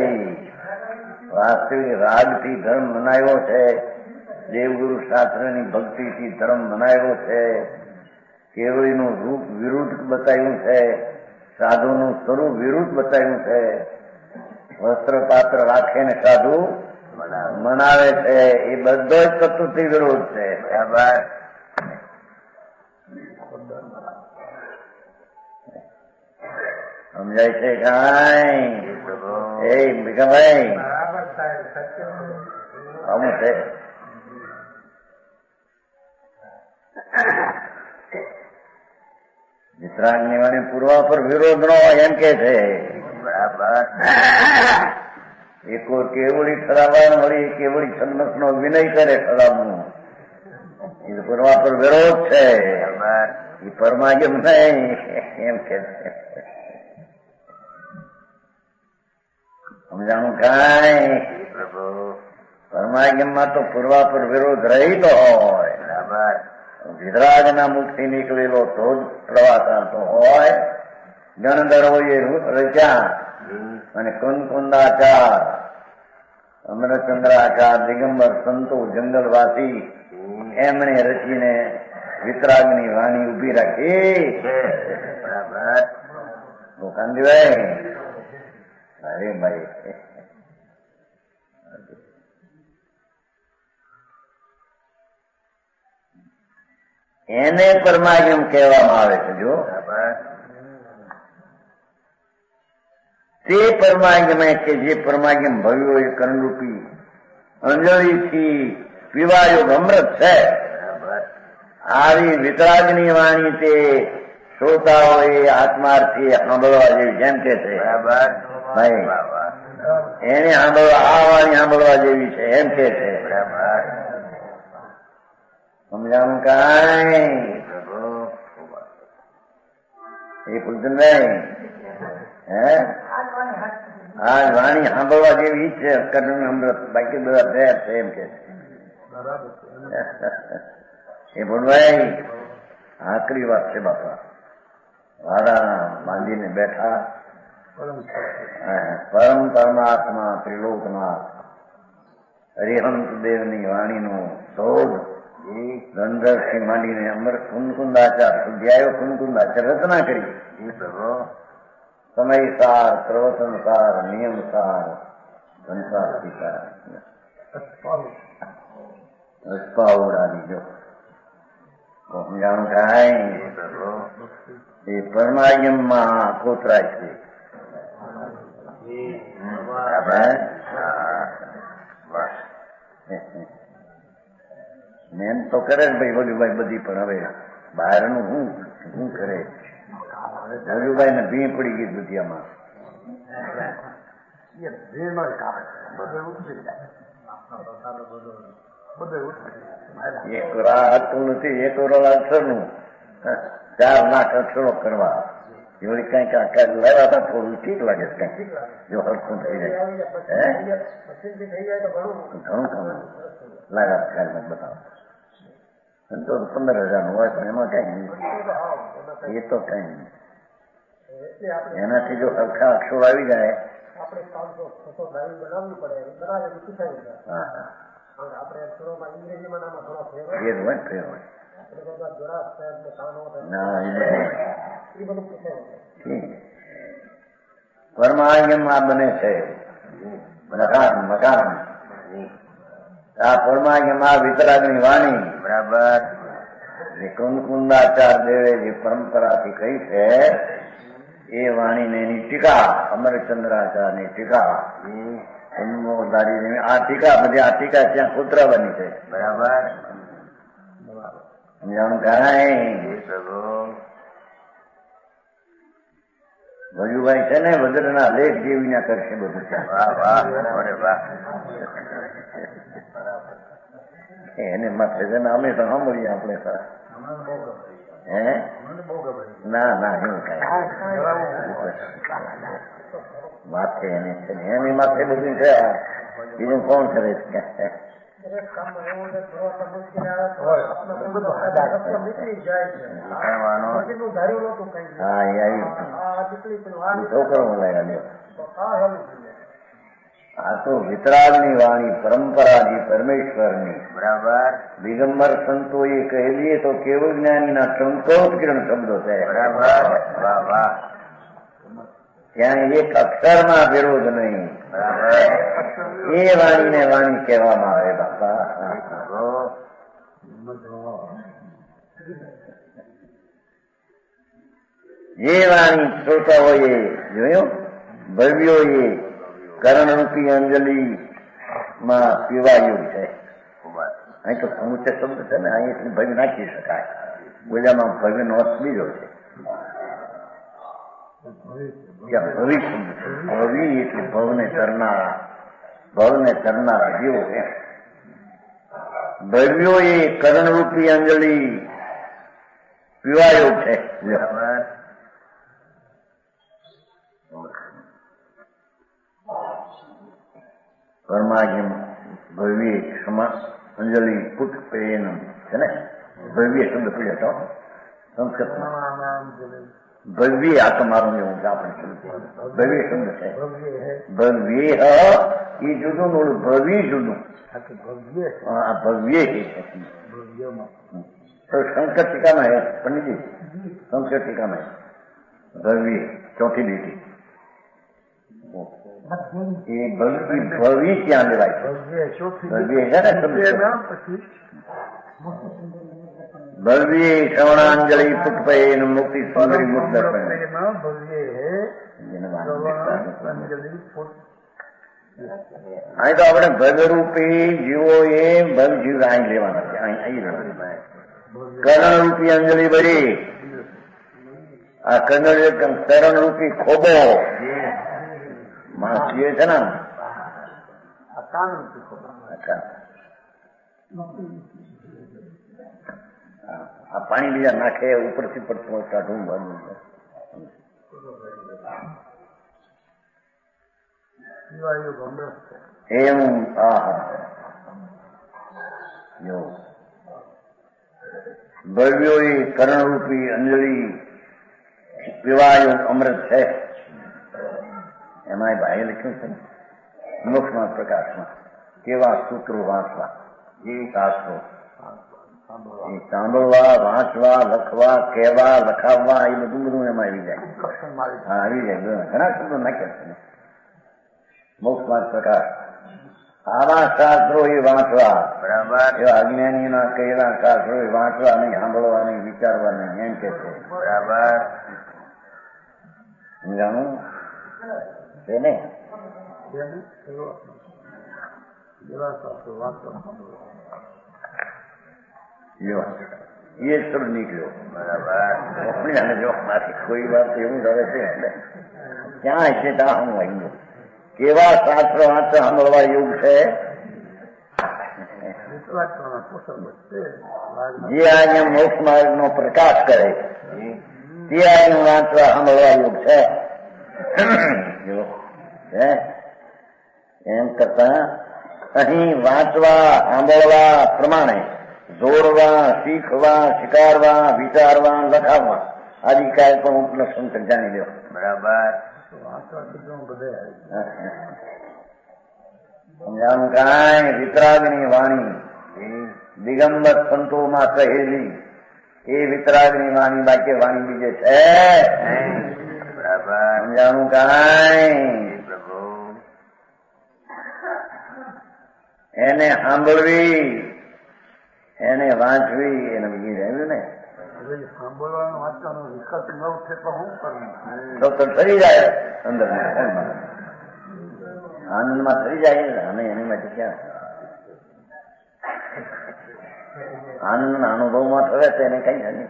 વાસ્તવિક રાગથી ધર્મ બનાવ્યો છે, દેવગુરુ શાસ્ત્રની ભક્તિથી ધર્મ બનાવ્યો છે, કેવળીનું રૂપ વિરુદ્ધ બતાવ્યું છે, સાધુનું સ્વરૂપ વિરુદ્ધ બતાવ્યું છે, વસ્ત્ર પાત્ર રાખે ને સાધુ મનાવે છે. એ બધો જ તત્વથી વિરોધ છે. બરાબર. સમજાય છે કાંઈ? એ ભીખાભાઈ આવું છે. વિતરાગની વાણી પૂર્વા પર વિરોધ નો એમ કે છે. બરાબર. એકો કેવડી ઠરાવવા વળી કેવડી છન્મસ નો વિનય કરે ઠરાવનું એ પૂર્વા પર વિરોધ છે. એ પરમાગમ નહીં એમ કે છે. સમજાણું કાંઈ? પરમાગમમાં તો પૂર્વા પર વિરોધ રહીતો હોય. બરાબર. વિતરાગના મુખથી નીકળેલો તો જ પ્રવાસાતો હોય. ગણધર્વોએ રચ્યા અને કુંકુંદાચાર, અમરચંદ્રાચાર, દિગંબર સંતો, જંગલવાસી એમણે રચીને વિતરાગની વાણી ઉભી રાખી. બરાબર. કાંતિભાઈ અરે ભાઈ એને પરમાગમ કહેવામાં આવે છે. જો તે પરમાગમ કે જે પરમાગમ ભવ્યો એ કર્ણરૂપી અંજળીથી પીવાયો અમૃત છે. આવી વિતરાગની વાણી તે શ્રોતાઓએ આત્માર્થી સાંભળવા જેવી જેમ કે છે. બરાબર ભાઈ એને સાંભળવા આ વાણી સાંભળવા જેવી છે એમ કે છે. બરાબર. સમજાણું કાંઈ? એ પૂછનભાઈ આ વાણી સાંભળવા જેવી છે કર્ણ અમૃત, બાકી બધા તૈયાર છે એમ કે છે. એ ભૂલભાઈ આકરી વાત છે બાપા. વાડા બાંધીને બેઠા પરમ પરમાત્મા ત્રિલોકનાથ હરિહંસ દેવની વાણીનું શોધ ગંધર્વથી માંડીને અમર કુંકુંદાચાર સુધ્યાયો કુંકુંદાચાર રચના કરી. સમયસાર, પ્રવચનસાર, નિયમસાર, સંસાર પિતા રસપા ઉડાડી જો સમજાણું કાંઈ? એ પરમાગમમાં કોતરાય છે. બરાબર. મહેનત તો કરે ને ભાઈ વજુભાઈ બધી, પણ હવે બહારનું શું કરે? વજુભાઈ ને ભીં પડી ગઈ દુધિયામાં. એક હતું નથી, એક અક્ષરનું 4 લાખ અક્ષરો કરવા એવડી કઈક લડાતા થોડું ઠીક લાગે છે. કઈક જો હરખું થઈ જાય ઘણું કામ લાગા ખ્યાલ બતાવો. તો 15,000 નું હોય પણ એમાં કઈ નહીં, એ તો કઈ નહીં. એનાથી જો હરખા અક્ષરો આવી જાય પરમાગમમાં બને છે મકાન. આ પરમાગમમાં વિતરાગની વાણી બરાબર કુંકુંદાચાર્ય દેવે જે પરંપરાથી કહી છે એ વાણીને એની ટીકા, અમરચંદ્રાચાર્યની ટીકા, આ ટીકા બધી આ ટીકા ત્યાં કૂતરાવાની છે બરાબર. સમજાણું કરાય? વજુભાઈ છે ને વજ્રના લેખ જેવી ના કરશે બધું. એને માથે છે ને અમે તો સાંભળીએ આપણે હે ના એવું કઈ માથે એને છે ને એની માથે બધું છે. બીજું કોણ કરે છે? છોકરો આ તો વિતરાગની વાણી પરંપરાજી પરમેશ્વરની બરાબર. દિગંબર સંતોએ કહેલીએ તો કેવળ જ્ઞાનીના ટંકોત્કીર્ણ શબ્દો છે બરાબર. ત્યાં એક અક્ષરમાં વિરોધ નહીં બરાબર. એ વાણીને વાણી કહેવામાં આવે બાપા. જે વાણી શ્રોતાઓએ જોયું, ભવ્યોએ કરણરૂપી અંજલિ માં પીવાયું છે. અહીં તો સમુચય શબ્દ છે ને, અહીં એટલી ભવ્ય નાખી શકાય. બોલ્યામાં ભવ્ય નો અર્થ બીજો છે. ભવિ શબ્દ છે. ભવિ એટલે ભવને કરનારા જીવો છે. ભવ્યો એ કરણરૂપી અંજલિ પીવાયો છે. પરમાગમ ભવ્ય ક્ષમા અંજલિ પુટ પ્રેમ છે ને. ભવ્ય શબ્દ પીડે તો સંસ્કૃતમાં ભવ્ય આ તમારું એવું આપણે ભવ્ય શબ્દ છે. ભવ્ય એ જુદું ઓલું ભવ્ય જુદું. આ ભવ્ય છે તો શંકર ટીકામાં હે પંડિતજી, શંકર ટીકામાં ભવ્ય ચોથી લીટી એ ભવ્ય ક્યાં લેવાય? ભવ્ય છે ને શબ્દ. ભવ્ય શ્રવણાંજલિ પુષ્પે મુક્તિ સુંદરી મુક્ત અહીં તો આપણે ભગરૂપી જીવો એ ભગ જીવ અહીં લેવાના છે. કરણરૂપી અંજલિ બળી આ કરણરૂપી ખોબો માણસ જીવે છે ને આ પાણી બીજા નાખે ઉપરથી પડતું કાઢવું બનવું એમ. ભવ્યો એ કરણરૂપી અંજલિ પીવાયું અમૃત છે. એમાં ભાઈએ લખ્યું છે મોક્ષમાં પ્રકાશમાં કેવા સૂત્રો વાંચવા એ શાસ્ત્રો એ સાંભળવા, વાંચવા, લખવા, કહેવા, લખાવવા એ બધું એમાં આવી જાય. હા આવી જાય. ઘણા શબ્દો નાખ્યા છે મોક્ષમાં પ્રકાશ. આવા શાસ્ત્રો એ વાંચવા બરાબર. એવા અજ્ઞાનીના કહેલા શાસ્ત્રો એ વાંચવા નહીં, સાંભળવા નહીં, વિચારવા નહીં એમ કે છે બરાબર. સમજાણું છે ને? જો એ સુર નીકળ્યો. બરાબર. અને જો મારી કોઈ વાત એવું કરે છે એટલે ક્યાં છે ત્યાં હું આવી કેવા શાસ્ત્ર વાંચો સાંભળવા એવું છે. જે આજે મોક્ષ માર્ગ નો પ્રકાશ કરે તે આજે વાંચવા સાંભળવા યોગ છે. એમ કરતા અહીં વાંચવા સાંભળવા પ્રમાણે જોડવા, શીખવા, સ્વીકારવા, વિચારવા, લખાવવા આદિ કાંઈ પણ ઉપલક્ષ શંકર જાણી લ્યો. બરાબર. સમજાવું કાંઈ વિતરાગની વાણી દિગંબર સંતોમાં કહેલી એ વિતરાગની વાણી બાકી વાણી બીજે છે. બરાબર. સમજાવું કાંઈ એને સાંભળવી એને વાંચવી એને બીજી રહ્યું ને સાંભળવાનું વાંચવાનો વિકલ્પ ન ઉઠે તો શું કરવું? તો થઈ જાય અંદર આનંદમાં થઈ જાય અને એની માટે ક્યાં આનંદના અનુભવમાં થવે તો એને કઈ નથી.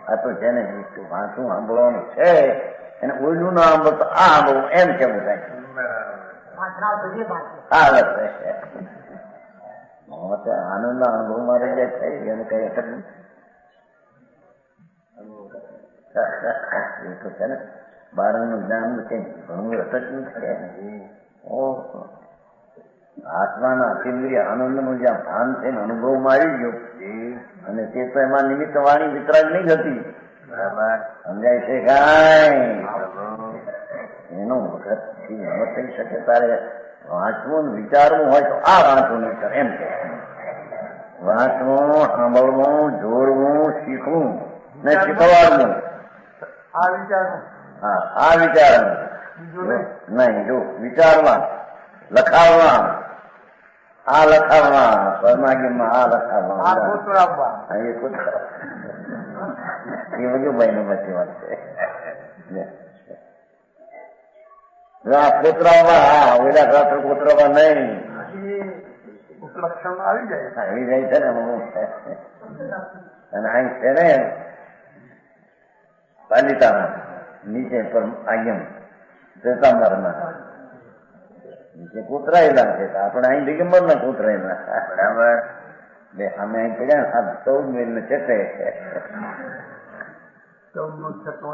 આ તો છે ને વાંચું સાંભળવાનું છે એને ઓઈલું ના સાંભળતો આ સાંભળવું એમ કેવું થાય. આનંદના અનુભવમાં રહી જાય થાય એને કઈ અટક નહીં. એ તો છે ને બારનું જ્ઞાન કઈ ઘણું અટક નથી. આત્માના અતિન્દ્રિય આનંદનું જ્યાં ભાન છે ને અનુભવમાં આવી ગયો અને તે તો એમાં નિમિત્ત વાણી વિતરાગ નહીં હતી. બરાબર. સમજાય છે કાંઈ એનો વખત હિંમત થઈ શકે તારે વાંચવું વિચારવું હોય તો આ વાંચવું નહીં કરે એમ કે વાંચવું, સાંભળવું, જોડવું, શીખવું ને શીખવાડવું આ વિચારવું. હા આ વિચારવું નહીં જો વિચારવા લખાવવા આ લખાવવા પરમાગીમાં આ લખાવવા એ બધું ભાઈ નું બધી વાત છે. કોતરાવવા હા ઓલા રાત્રે કોતરાવવા નહીં ઉપલક્ષણ આવી જાય છે ને અને અહીં છે ને પાલિતાના નીચે પર આગમ શ્વેતાંબરના નીચે કોતરાયેલા છે આપણે અહીં દિગંબર ના કોતરાયેલા. બરાબર. બે અમે અહીં પડ્યા 14 મિલ ને ચેતે 14 છતો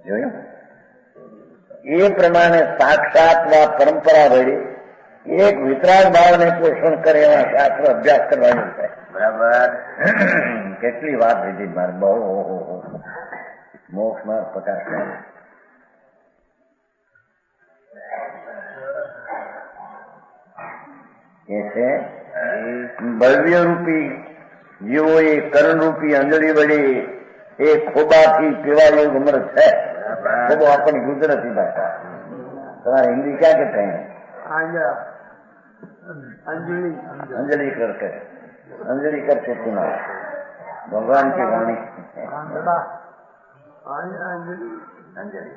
જોયું એ પ્રમાણે સાક્ષાત પરંપરા વળી એક વિતરાગ ભાવને પોષણ કરે એવા શાસ્ત્ર અભ્યાસ કરવાનું છે. બરાબર. કેટલી વાત લીધી મારે બહુ મોક્ષ માર્ગ પ્રકાશ એ છે ભવ્ય રૂપી જીવો એ કર્ણરૂપી અંજળી વળી એ ખોબાથી પીવા યોગ અમૃત છે. ખોબો આપણી ગુજરાતી ભાષા તમારે હિન્દી ક્યાં કે થાય અંજલિ કરકે અંજલિ કરके सुना भगवान की वाणी अंजलि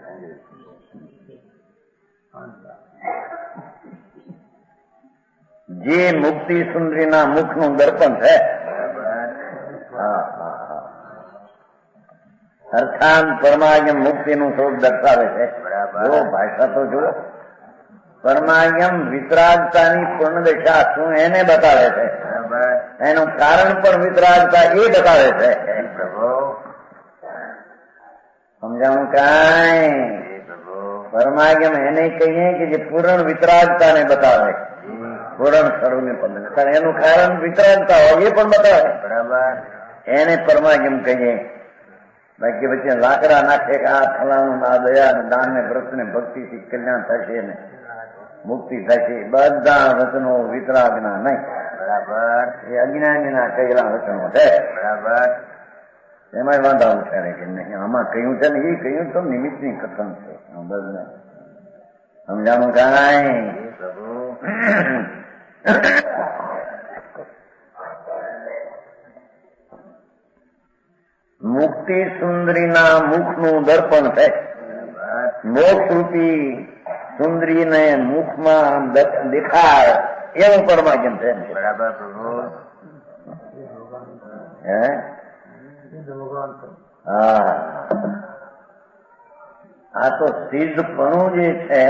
જે મુક્તિ સુંદરીના મુખનું દર્પણ છે. અર્થાત પરમાગમ મુક્તિનું સ્વરૂપ દર્શાવે છે. જો ભાષા તો જુઓ પરમાગમ વિતરાગતાની પૂર્ણ દિશા શું એને બતાવે છે. એનું કારણ પણ વિતરાગતા એ બતાવે છે. સમજાણું કાંઈ પરમાગમ એને કહીએ કે જે પૂર્ણ વિતરાગતાને બતાવે પૂર્ણ સ્વરૂપને પણ એનું કારણ વિતરાગતા હોય એ પણ બતાવે. બરાબર. એને પરમાગમ કહીએ. બાકી વચ્ચે લાકડા નાખે કે આ ફલાણું આ દયા દાન ને વ્રત ને ભક્તિથી કલ્યાણ થશે ને મુક્તિ થશે બધા વચનો વિતરાગના નહીં. બરાબર. એ અજ્ઞાનીના કહેલા વચનો છે. બરાબર. એમાં વાંધા ઉઠાડે કે નહીં આમાં કહ્યું છે ને એ કહ્યું તો નિમિત્તની કથન છે. સમજાણું કાંઈ મુક્તિ સુંદરીના મુખનું દર્પણ છે. મોક્ષ રૂપી સુંદરીને મુખમાં દેખાય એવું પરમાગમ છે. બરાબર પ્રભુ. હે હા, આ તો સિદ્ધપણું જે છે,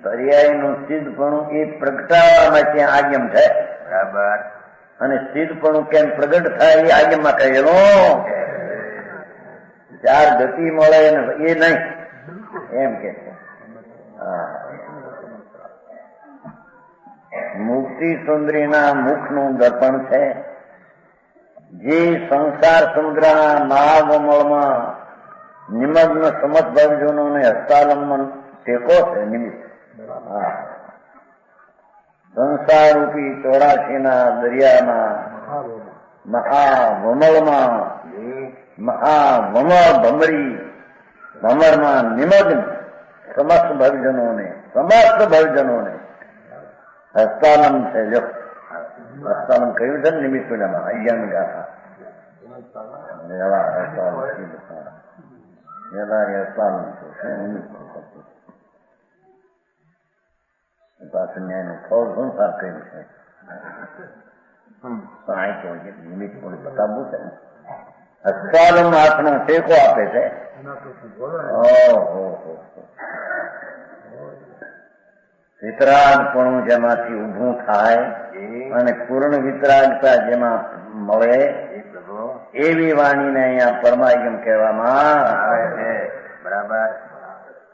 પર્યાયનું સિદ્ધપણું એ પ્રગટાવવામાં ત્યાં આજ્ઞમ છે. બરાબર. અને સિદ્ધપણું કેમ પ્રગટ થાય એ આજ્ઞમાં કહેલું. ચાર ગતિ મળે એ નહીં એમ કે છે. મુક્તિ સુંદરીના મુખનું દર્પણ છે, જે સંસાર સમુદ્રના મહાવમળમાં નિમગ્ન સમસ્ત ભવજનોને હસ્તાલંબન ટેકો છે. નિમિત્ત સંસાર રૂપી 84 દરિયામાં મહાવમળમાં મહાવમળ ભમરમાં નિમગ્ન સમસ્ત ભવજનોને હસ્તાલમ છે. જો હસ્તાલમ કહ્યું છે ને નિમિત્ત પૂજામાં 11મી ગાથા હસ્તાલમ છે. પાછું ન્યાયનું ફળ સંસાર કહ્યું છે. નિમિત્ત પણ બતાવવું છે ને. હસ્તાલમ હાથનો ટેકો આપે છે. વિતરાગપણું જેમાંથી ઊભું થાય અને પૂર્ણ વિતરાગતા જેમાં મળે એવી વાણીને અહીંયા પરમાગમ કહેવામાં આવે છે. બરાબર.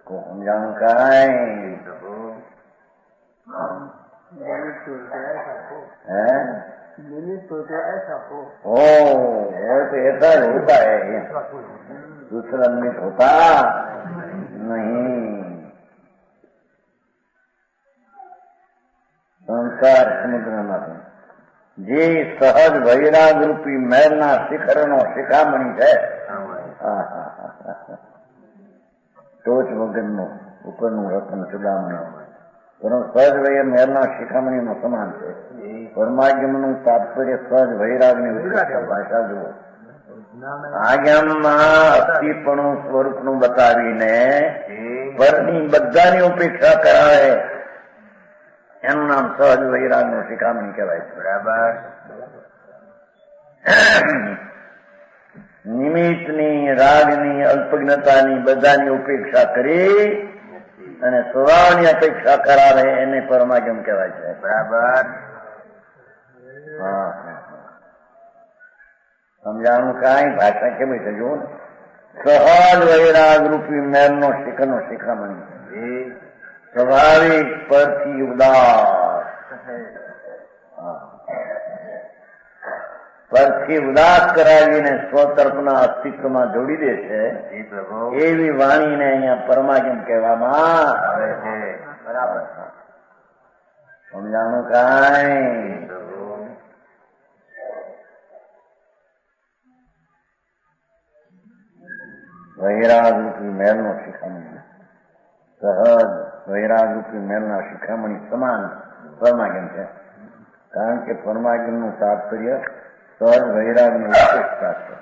સમજાણું કાંઈ? हो तो ऐसा होता है, दूसरा निमित्त होता नहीं. સંસાર સમુદ્રમાંથી જે સહજ વૈરાગ રૂપી મહેલના શિખરનો શિખામણી છે, ટોચ વગરનું ઉપરનું રતન ચુડામણી, સહજ વૈર મહેલના શિખામણીનો સમાન છે. પરમાગમનું તાત્પર્ય સહજ વૈરાગની ભાષા જુઓ. આજ્ઞામાં અસ્થિપણું સ્વરૂપનું બતાવીને પરની બધાની ઉપેક્ષા કરાવે એનું નામ સહજ વૈરાગનું શિખામણી કહેવાય છે. બરાબર. નિમિત્તની, રાગની, અલ્પજ્ઞતાની બધાની ઉપેક્ષા કરી અને સ્વભાવની અપેક્ષા કરાવે એને પરમાગમ કહેવાય છે. બરાબર. સમજાણું કાંઈ? ભાષા કેવી છે જુઓ. સહજ વૈરાગ રૂપી મેલનો શિખરનો શિખામણી, સ્વાભાવિક પરથી ઉદાસ, પરથી ઉદાસ કરાવીને સ્વતર્પના અસ્તિત્વમાં જોડી દે છે એવી વાણીને અહીંયા પરમાગમ કહેવામાં આવે છે. બરાબર. સમજાણું કાંઈ? વૈરાગ રૂપી મેલનો શિખામણી, સહજ વૈરાગ રૂપી મેલના શિખામણી સમાન પરમાગમ છે. કારણ કે પરમાગમનું તાત્પર્ય સહજ વૈરાગની ઉપેક્ષા છે.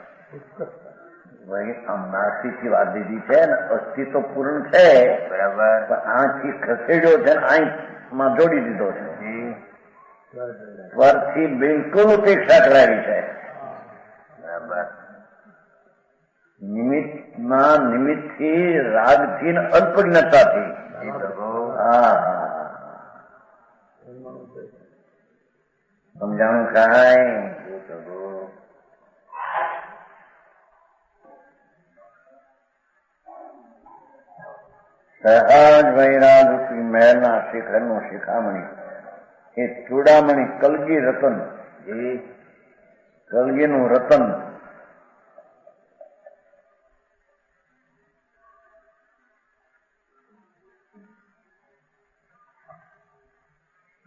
નાસ્તિકથી વાત દીધી છે ને અસ્તિત્વ પૂર્ણ છે. બરાબર. પણ આથી ખસેડ્યો છે ને આમાં જોડી દીધો છે. પરથી બિલકુલ ઉપેક્ષા કરાવી છે. બરાબર. નિમિત્તમાં નિમિત્તથી, રાગથી ને અલ્પજ્ઞતાથી. સમજાણું કાંઈ? સહજ વૈરાગ રૂપી મહેલના શિખરનું શિખામણી એ ચૂડામણી કલગી રતન, કલગીનું રતન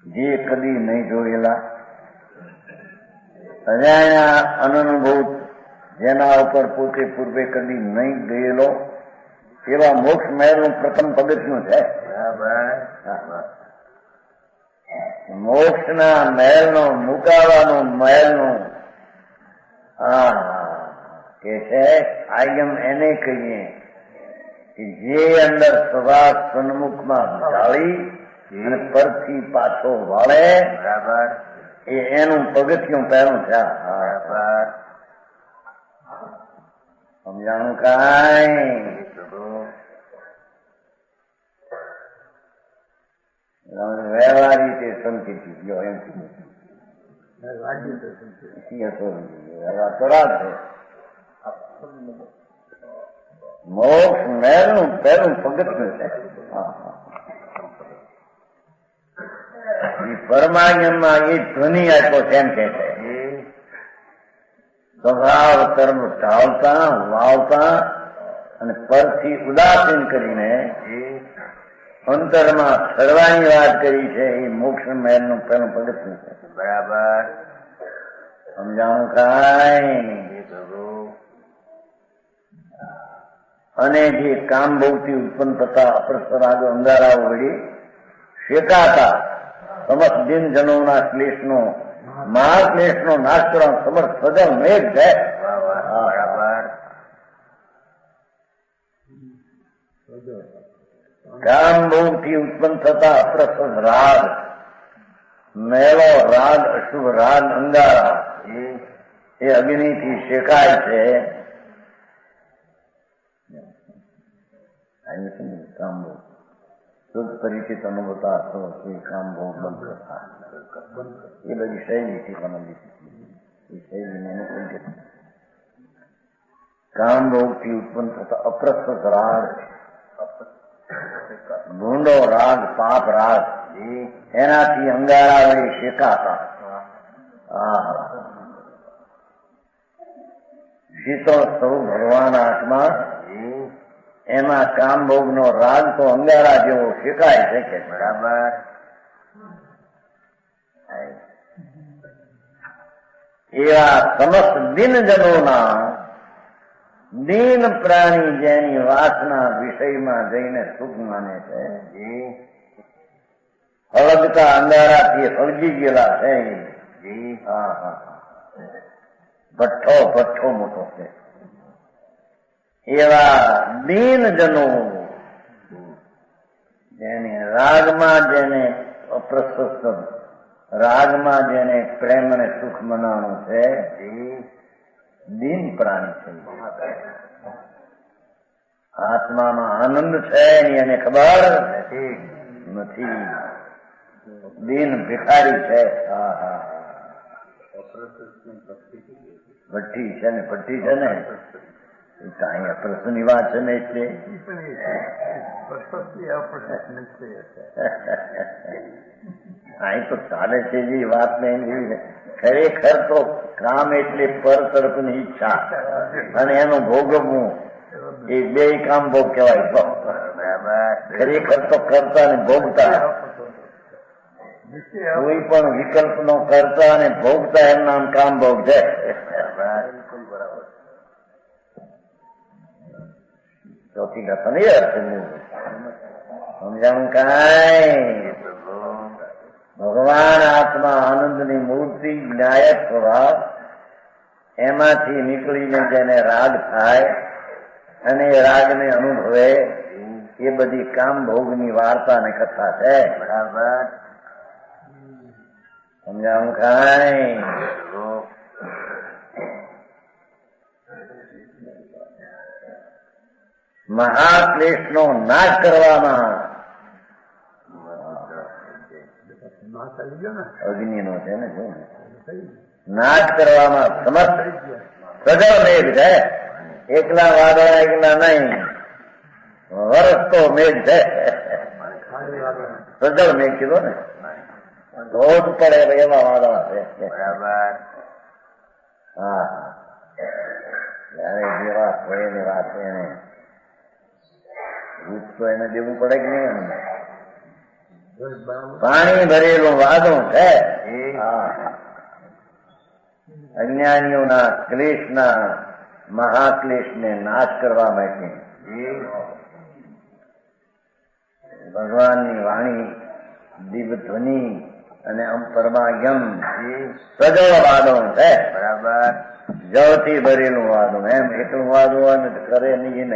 જે કદી નહીં જોયેલા અજાણ્યા અનનુભૂત, જેના ઉપર પોતે પૂર્વે કદી નહીં ગયેલો એવા મોક્ષ મહેલનું પ્રથમ પગથિયું છે. મોક્ષના મહેલનો મુકાવાનું મહેલનું કે છે આજ્ઞમ એને કહીએ કે જે અંદર સ્વભાવ સન્મુખમાં ઢાળી અને પરથી પાછો વાળે બરાબર એનું પગથિયું પહેલું થયા બરાબર સમજાણું કાંઈ વ્યવહાર રીતે સંકેતી ગયો એમ થોડા છે મોક્ષ મહેલનું પહેલું પગથિયું છે પરમાણ્યમાં એ ધ્વનિ આપ્યો છે એમ કે છે સ્વભાવ કર્મ ઢાળતા વાવતા અને પરથી ઉદાસીન કરીને અંતરમાં સર્વાની વાત કરી છે એ મોક્ષ મહેલનું પહેલું પગથિયું છે બરાબર સમજાણું કાંઈ અને જે કામ ભોગથી ઉત્પન્ન થતા અપ્રસરાગો અંધારાઓ વળી શેકાતા સમસ્ત દિન જનોના ક્લેશનો મહાક્લેશનો નાશ કરવા સમર્થ સજલ મેઘ છે બરાબર કામ ભોગથી ઉત્પન્ન થતા અપ્રસર રાગ મેલો રાગ અશુભ રાગ અંગારા એ અગ્નિથી શેકાય છે કામ ભોગ શુદ્ધ પરિચિત અનુભવતા કામ ભોગ બંધ કરતા એ બધી શૈલીથી બનાવી એ શૈલીને અનુકૂળ છે કામ ભોગથી ઉત્પન્ન થતા અપ્રસ્ત રાગ ભૂંડો રાગ પાપ રાગ એનાથી અંગારા વળી શેકાતા શીતળ સ્વરૂપ ભગવાન આત્મા એમાં કામભોગ નો રાગ તો અંગારા જેવો શેકાય છે કે બરાબર એવા સમસ્ત દિનજનોના દીન પ્રાણી જેની વાસના વિષયમાં જઈને સુખ માને છે હળગતા અંધારાથી હળગી ગયેલા છે ભઠ્ઠો મોટો છે એવા દીનજનો જેને રાગમાં જેને અપ્રશસ્ત રાગમાં જેને પ્રેમ અને સુખ મનાવવાનું છે દીન પ્રાણી છે આત્મામાં આનંદ છે એની એને ખબર નથી દીન ભિખારી છે ભઠ્ઠી છે ને ભઠ્ઠી છે ને કાંઈ અપ્રસન્નની વાત છે ને એટલે અહીં તો ચાલે છે જે વાત ને ખરેખર તો કામ એટલે પર તરફની ઈચ્છા અને એનું ભોગવવું એ બે કામ ભોગ કહેવાય ખરેખર તો કરતા ને ભોગતા કોઈ પણ વિકલ્પ નો કરતા અને ભોગતા એમ નામ કામ ભોગ છે ચોથી ઘટના નહીં અર્થ સમજાણું કાંઈ ભગવાન આત્મા આનંદની મૂર્તિ જ્ઞાયક સ્વભાવ એમાંથી નીકળીને જેને રાગ થાય અને એ રાગને અનુભવે એ બધી કામ ભોગની વાર્તા ને કથા છે બરાબર સમજાણું કાંઈ મહાક્લેશનો નાશ કરવામાં અગ્નિનો છે ને નાશ કરવામાં સમર્થ સજળ મેઘ છે એકલા વાદળા એકલા નહીં વરસતો મેઘ છે સજળ મેઘ કીધો ને ધોધ પડે એવા વાદળા છે બરાબર હા જયારે જેવા હોય એની વાત એને રૂપ તો એને દેવું પડે કે નહીં પાણી ભરેલું વાદળું છે અજ્ઞાનીઓના ક્લેશના મહાક્લેશને નાશ કરવા માટે ભગવાનની વાણી દિવ્ય ધ્વનિ અને પરમાયમ સજળ વાદળું છે બરાબર જળથી ભરેલું વાદળું એમ એટલું વાદળું કરે નહીં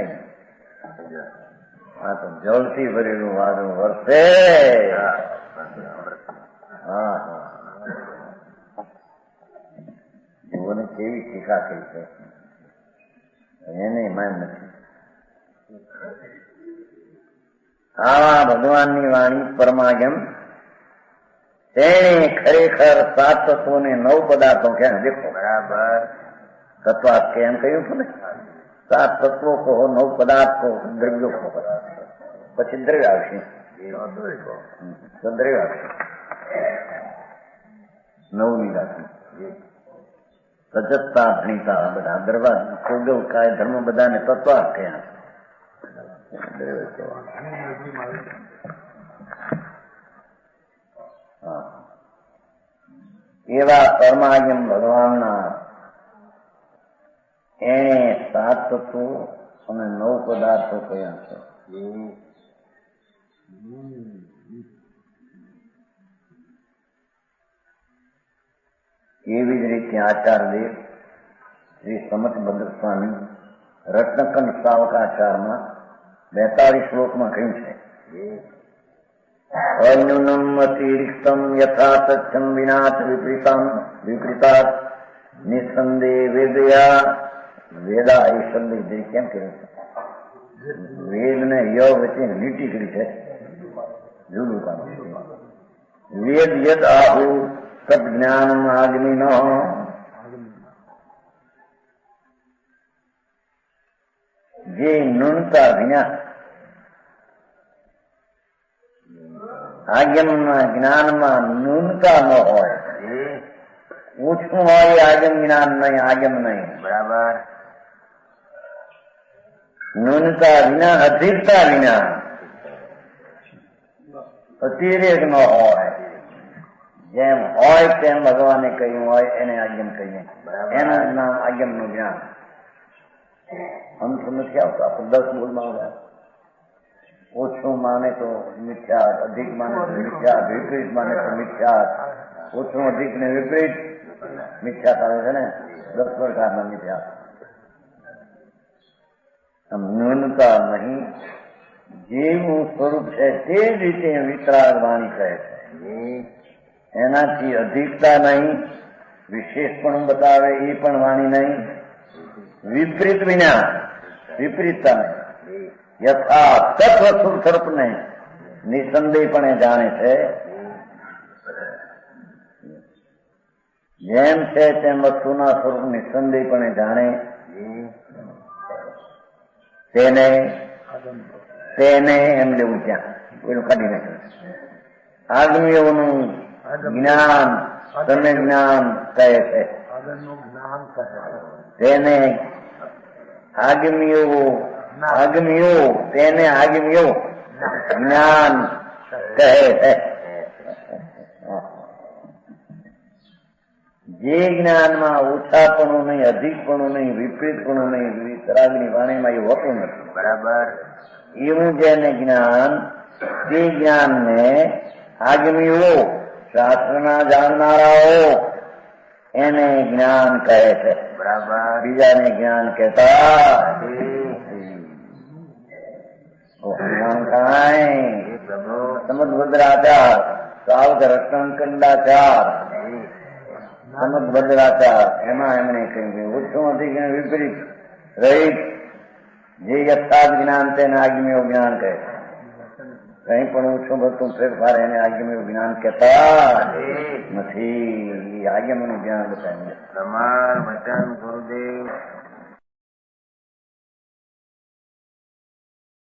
આ તો જળથી ભરેલું વાદળ વરસે. હા હા, જીવોને કેવી ટીકા થઈ છે એને માન નથી. આવા ભગવાનની વાણી પરમાગમ તેને ખરેખર 7 તત્વો ને 9 પદાર્થો ક્યાં દેખો. બરાબર, તત્વાત કે એમ કહ્યું હતું ને, 7 તત્વો કહો, 9 પદાર્થ કહો, દ્રવ્યો કહો, પછી દ્રવ્ય આવશે. દ્રવ્ય આવશે 9ની રાખી. સજતતા ભણીતા બધા દ્રવા કોગવ કાય ધર્મ બધાને તત્વાત કયા. એવા પરમાગમ ભગવાનના એને 7 તત્વો અને 9 પદાર્થો કયા છે. એવી જ રીતે આચાર્યદેવ શ્રી સમતભદ્ર સ્વામી રત્નકંડ સાવકાચારમાં 42 શ્લોકમાં કહ્યું છે, અન્યુનમ અતિરિક્તમ યથા તથ્યમ વિનાથ વિપરીતાત નિસંદેહ વેદયા. વેદા એ શબ્દ કેમ કર્યું છે? વેદ ને ય વચ્ચે લીટી કરી છે, જુદું કામ. વેદ યદ આહુ સદ જ્ઞાન આગમી ન. જે નુનતા વિના આગમના જ્ઞાનમાં ન્યૂનતા ન હોય, ઓછું હોય આગમ જ્ઞાન નહીં, આગમ નહીં. બરાબર, ન્યૂનતા વિના, અધિકતા વિના, અતિરેક ન હોય. જેમ હોય તેમ ભગવાને કહ્યું હોય એને આગમ કહીએ. એનું નામ આગમનું જ્ઞાન. અંત નથી આવતો. આપણે 10 બોલમાં આવ્યા. ઓછું માને તો મિથ્યા, અધિક માને તો મિથ્યા, વિપરીત માને તો મિથ્યા. ઓછું અધિક ને વિપરીત મિથ્યા આવે છે ને, 10 પ્રકારના મિથ્યા. ન્યૂનતા નહીં, જેવું સ્વરૂપ છે તે જ રીતે વિતરાગ વાણી કહે છે. એનાથી અધિકતા નહીં, વિશેષ પણ બતાવે એ પણ વાણી નહીં, વિપરીત વિના વિપરીતતા નહીં. યથા તત્વ સ્વરૂપને નિસંદેહપણે જાણે છે. જેમ છે તેમ વસ્તુના સ્વરૂપ નિસંદેહપણે જાણે તેને એમ લેવું. ત્યાં એનું કાઢી નાખ્યું. આગમીઓનું જ્ઞાન તમે જ્ઞાન કહે છે. તેને આગમીઓ તેને આગમીઓ જ્ઞાન કહે છે. જે જ્ઞાનમાં ઓછાપણું નહીં, અધિકપણું નહીં, વિપરીતપણું નહીં, વિતરાગની વાણીમાં એવું હોતું નથી. બરાબર, એવું જેને જ્ઞાન, તે જ્ઞાનને આગમીઓ, શાસ્ત્રના જાણનારાઓ એને જ્ઞાન કહે છે. બરાબર, બીજાને જ્ઞાન કહેતા સમદભદ્રાચાર, સાવધ રત્નકંડાચાર, સમદભદ્રાચાર, એમાં એમણે કહ્યું ઓછું અધિક વિપરીત રહિત જે યથાર્થ જ્ઞાન તેને આગમીઓ જ્ઞાન કહે છે. કઈ પણ ઓછું બધું ફેરફાર એને આગમીઓ જ્ઞાન કહેતા નથી. આગમનું જ્ઞાન બતાવ્યું.